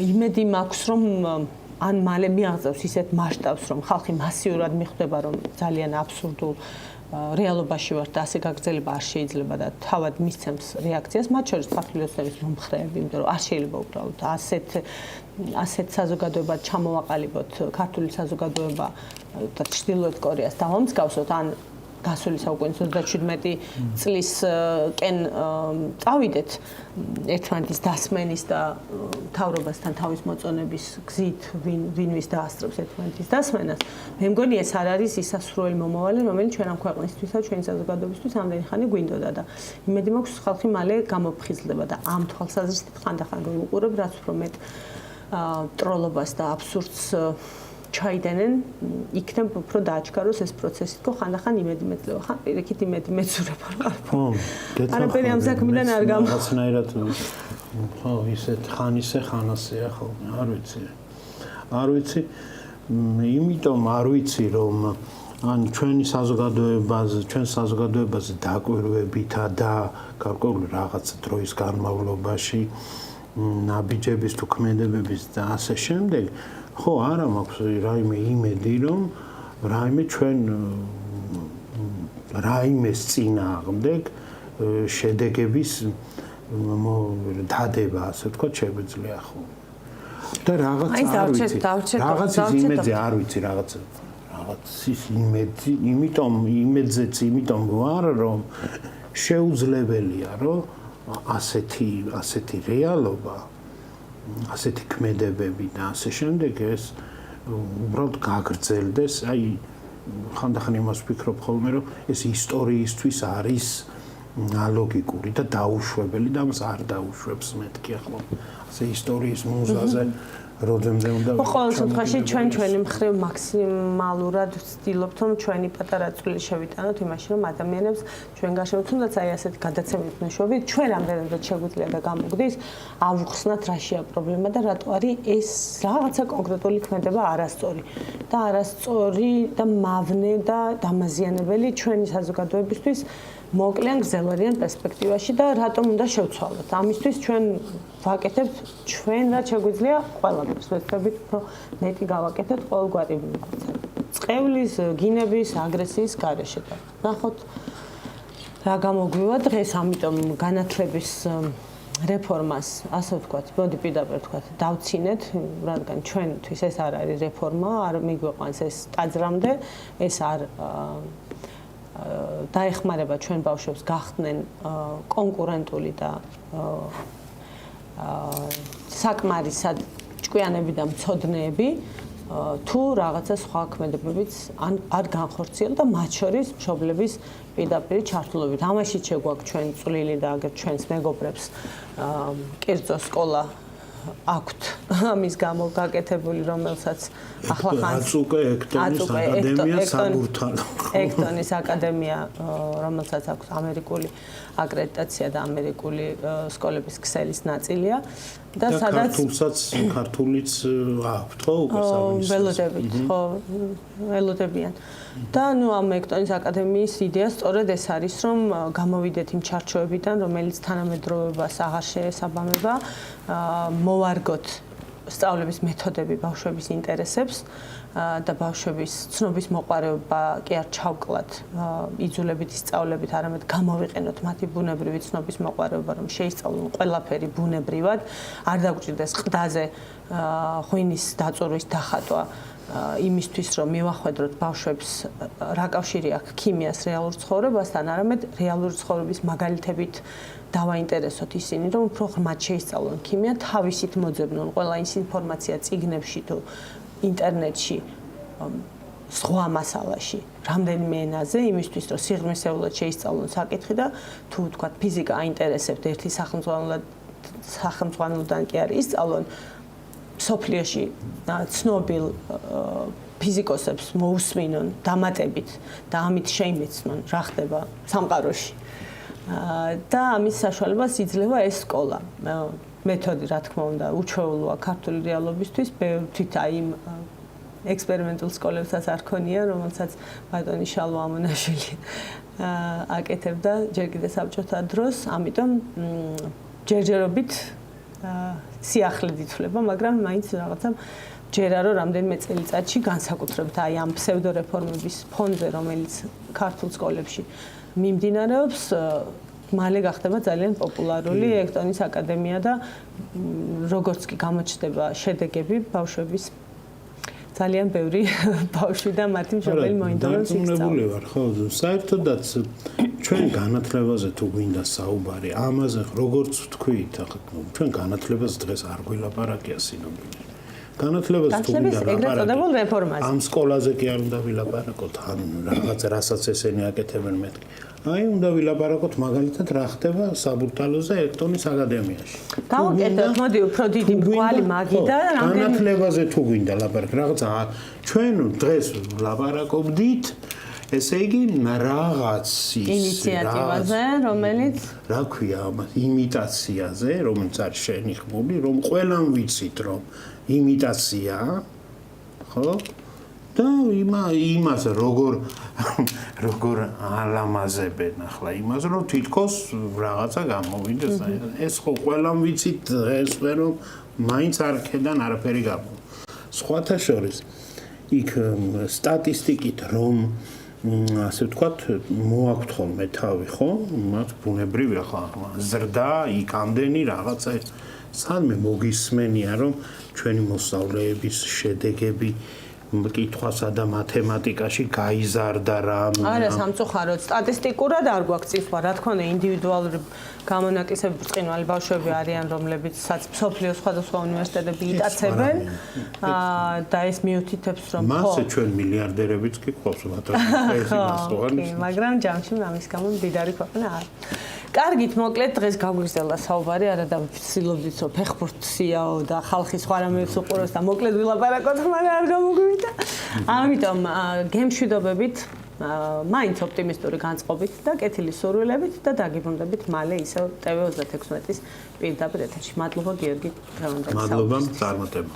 [SPEAKER 1] იმედი მაქვს რომ ან მალე მიაღწევს ისეთ მასშტაბს რომ ხალხი მასიურად მიხვდება რომ ძალიან აბსურდულ რეალობაში ვართ და ასე გაგრძელება არ შეიძლება და თავად მისცემს რეაქციას, მათ შორის ქართული ოცნების მომხრეები, იმიტომ რომ არ შეიძლება უბრალოდ ასეთ საზოგადოებად ჩამოვაყალიბოთ ქართული საზოგადოება და ჩრდილოეთ კორეას დავამსგავსოთ ან გასული საუკუნის 37 წლისკენ წავიდეთ ერთმანეთის დასმენის და მთავრობასთან თავის მოწონების გზით ვინვის დაასწრებს ერთმანეთის დასმენას. მე მგონი ეს არ არის ის სასურველი მომავალი, რომელიც ჩვენ ამ ქვეყნისთვისა, ჩვენი საზოგადოებისთვის ამდენი ხანი გვინდოდა და იმედი მაქვს ხალხი მალე გამოფხიზლდება და ამ თვალსაზრისით ხანდახან ვუყურებ, რაც უფრო მეტ ტროლობას და აბსურდს ჩაიდენენ, იქნებ უფრო დააჩქაროს ეს პროცესი, თქო ხანდახან იმედი მეძლევა, ხან პირიქით იმედი მეცურება.
[SPEAKER 2] ხო,
[SPEAKER 1] არაფერი ამ საქმიდან არ გამა.
[SPEAKER 2] რაღაცნაირად ხო, ისეთ ხანისე ხანასეა ხოლმე, არ ვიცი, იმიტომ არ ვიცი რომ ან ჩვენი საზოგადოებაზე დაკვირვებითა და გარკვეული რაღაც დროის განმავლობაში ნაბიჯების თუ ქმედებების და ასე შემდეგ ხო არა მაქვს რაიმე იმედი რომ რაიმე ჩვენ რაიმეს წინააღმდეგ შედეგების დადება ასე თქვა შეგვიძლია ხო და რაღაც იმედზე არ ვიცი რაღაც ის იმედი იმიტომ ვარ რომ შეუძლებელია რომ ასეთი რეალობა ასეთი ქმედებები და ასე შემდეგ ეს უბრალოდ გაგრძელდეს, აი ხანდახან იმას ვფიქრობ ხოლმე, რომ ეს ისტორიისთვის არის ალოგიკური და დაუშვებელი და მას არ დაუშვებს მეთქი ახლა. ასე ისტორიის მუზაზე როდემდე უნდა
[SPEAKER 1] ყოველ შემთხვევაში ჩვენი მხრივ მაქსიმალურად ვცდილობთ რომ ჩვენი პატარა წვლილი შევიტანოთ იმაში რომ ადამიანებს ჩვენ გარშემო თუნდაც აი ასეთი გადაცემის მეშვეობით ჩვენ რამდენადაც შეგვიძლია და გამოგდის ავუხსნათ რაშია პრობლემა და რატო არის ეს რაღაცა კონკრეტული ქმედება არასწორი და არასწორი და მავნე და დამაზიანებელი ჩვენი საზოგადოებისთვის მოკლიან გრძელვადიან პერსპექტივაში და რატომ უნდა შევცვალოთ. ამისთვის ჩვენ ვაკეთებთ ჩვენ რაც შეგვიძლია ყველაფერს ვეცდებით უფრო მეტი გავაკეთოთ ყოველგვარი წყევლის, გინების, აგრესიის გარეშე და ნახოთ რა გამოგვივა დღეს, ამიტომ განათლების რეფორმას, ასე ვთქვათ, მოდი პირდაპირ ვთქვათ, დავცინეთ, რადგან ჩვენთვის ეს არ არის რეფორმა, არ მიგვიყვანს ეს ტაძრამდე, ეს არ დაეხმარება ჩვენ ბავშვებს გახდნენ კონკურენტული და საკმარისად ჭკვიანები და მცოდნეები თუ რაღაცა სხვა ქმედებებიც არ განხორციელდა და მათ შორის მშობლების პირდაპირ ჩართულობით. ამაშიც შეგვაქვს ჩვენ წვლილი და აგერ ჩვენს მეგობრებს კერძო სკოლა აქვთ ამის გამო გაკეთებული, რომელსაც ახლა ხანს
[SPEAKER 2] აწუკე ექტონის აკადემია საბურთალო.
[SPEAKER 1] ექტონის აკადემია, რომელსაც აქვს ამერიკული აკრედიტაცია და ამერიკული სკოლების ქსელის ნაწილია და სადაც ქართულიც აქვთ, ხო, უკვე
[SPEAKER 2] საუბრობთ.
[SPEAKER 1] ხო, ველოდებიან. და ნუ ამ ექტონის აკადემიის იდეა სწორედ ეს არის, რომ გამოვიდეთ იმ ჩარჩოებიდან, რომელიც თანამედროვეობას აღარ შეესაბამება, მოვარგოთ სწავლების მეთოდები ბავშვების ინტერესებს და ბავშვების ცნობის მოყარეობა კი არ ჩავკლათ იძულებით ისწავლებით, არამედ გამოვიყენოთ მათი ბუნებრივი ცნობის მოყარეობა, რომ შეისწავლონ ყველაფერი ბუნებრივად, არ დაგვჭირდეს ყდაზე ღვინის დაწურვის დახატვა იმისთვის, რომ მივახვედროთ ბავშვებს რა კავშირი აქვს ქიმიას რეალურ ცხოვრებასთან, არამედ რეალური ცხოვრების მაგალითებით დავაინტერესოთ ისინი, რომ უფრო ღრმად შეისწავლონ ქიმია, თავისით მოძებნონ ყველა ის ინფორმაცია წიგნებში თუ ინტერნეტში სხვა მასალაში, რამდენიმე ენაზე, იმისთვის, რომ სიღრმისეულად შეისწავლონ საკითხი და თუ ვთქვათ ფიზიკა აინტერესებთ ერთი სახელმძღვანელოდან კი არის ისწავლონ სოფლიოში ცნობილ ფიზიკოსებს მოусმინონ დამატებით და ამით შეიმეცნონ რა ხდება სამყაროში. და ამის საშუალებას იძლევა ეს სკოლა. მეთოდი, რა თქმა უნდა, უჩვეულოა ქართული რეალობისთვის, თვით აი იმ ექსპერიმენტულ სკოლებსაც არ ქონია, რომელსაც ბატონი შალვა ამონაშვილი აკეთებდა ჯერ კიდევ საბჭოთა დროს, ამიტომ ჯერჯერობით სიახლედ ითვლება, მაგრამ მაინც რაღაცა ჯერა რომ რამდენიმე წელიწადში განსაკუთრებით აი ამ ფსევდორეფორმების ფონზე, რომელიც ქართულ სკოლებში მიმდინარეობს, მალე გახდება ძალიან პოპულარული ექტონის აკადემია და როგორც კი გამოჩნდება შედეგები ბავშვების ძალიან ბევრი ბავშვი და მათი მშობელი მოინდომებს
[SPEAKER 2] დარწმუნებული ვარ, ხო, საერთოდაც ჩვენ განათლებაზე თუ გვინდა საუბარი, ამაზე როგორც ვთქვით, ახლა ჩვენ განათლებას დღეს არ გვილაპარაკია სინამდვილეში. განათლებას თუ გვინდა ლაპარაკი, ამ სკოლაზე კი არ უნდა ვილაპარაკოთ, ან რაღაც რასაც ესენი აკეთებენ მეთქი. აი უნდა ვილაპარაკოთ მაგალითად რა ხდება საბურთალოზე ექტონის აკადემიაში.
[SPEAKER 1] გავაკეთოთ, მოდი უფრო დიდი მრგვალი მაგიდა და
[SPEAKER 2] განათლებაზე თუ გვინდა ლაპარაკი, რაღაცა ჩვენ დღეს ვლაპარაკობდით, ესე იგი რაღაც
[SPEAKER 1] ინიციატივაზე, რომელიც
[SPEAKER 2] რა ქვია ამას, იმიტაციაზე, რომელიც არის შენიხმული, რომ ყველამ ვიცით, რომ იმიტაციაა, ხო? და იმას როგორ ალამაზებენ ახლა იმას, რომ თითქოს რაღაცა გამოვიდეს. ეს ხო ყველამ ვიცით, ეს რომ მაინც არქედან არაფერი გამო. სხვათა შორის იქ სტატისტიკით რომ ასე ვთქვათ, მოაქვთ ხოლმე თავი, ხო? მათ ბუნებრივი ახლა ზრდა, იქ ამდენი რაღაცა სადმე მოგისმენია, რომ ჩვენი მოსწავლეების შედეგები მკითხვასა და მათემატიკაში გაიზარდა რა.
[SPEAKER 1] არა, სამწუხაროდ სტატისტიკურად არ გვაქვს წინსვლა, რა თქმა უნდა, ინდივიდუალური გამონაკლისები ბრწყინვალე ბავშვები არიან, რომლებიც მსოფლიოს სხვადასხვა უნივერსიტეტები იტაცებენ და ეს მიუთითებს, რომ
[SPEAKER 2] მასე ჩვენ მილიარდერებიც კი ყავს მაგრამ
[SPEAKER 1] მაგრამ ჯამში ამის გამო მდიდარი ქვეყანა არ. კარგით, მოკლედ დღეს გაგვიგრძელდა საუბარი, არა და ვცდილობდით, რომ ფეხბურთიაო და ხალხი სხვა რამეებს უყუროს და მოკლედ ვილაპარაკოთ, მაგრამ არ გამოგვივიდა. ამიტომ გემშვიდობებით, მაინც ოპტიმისტური განწყობით და კეთილი სურვილებით და დაგიბრუნდებით მალე ისევ TV26-ის პირდაპირ ეთერში. მადლობა გიორგი დღევანდელი საუბრის.
[SPEAKER 2] მადლობა წარმატება.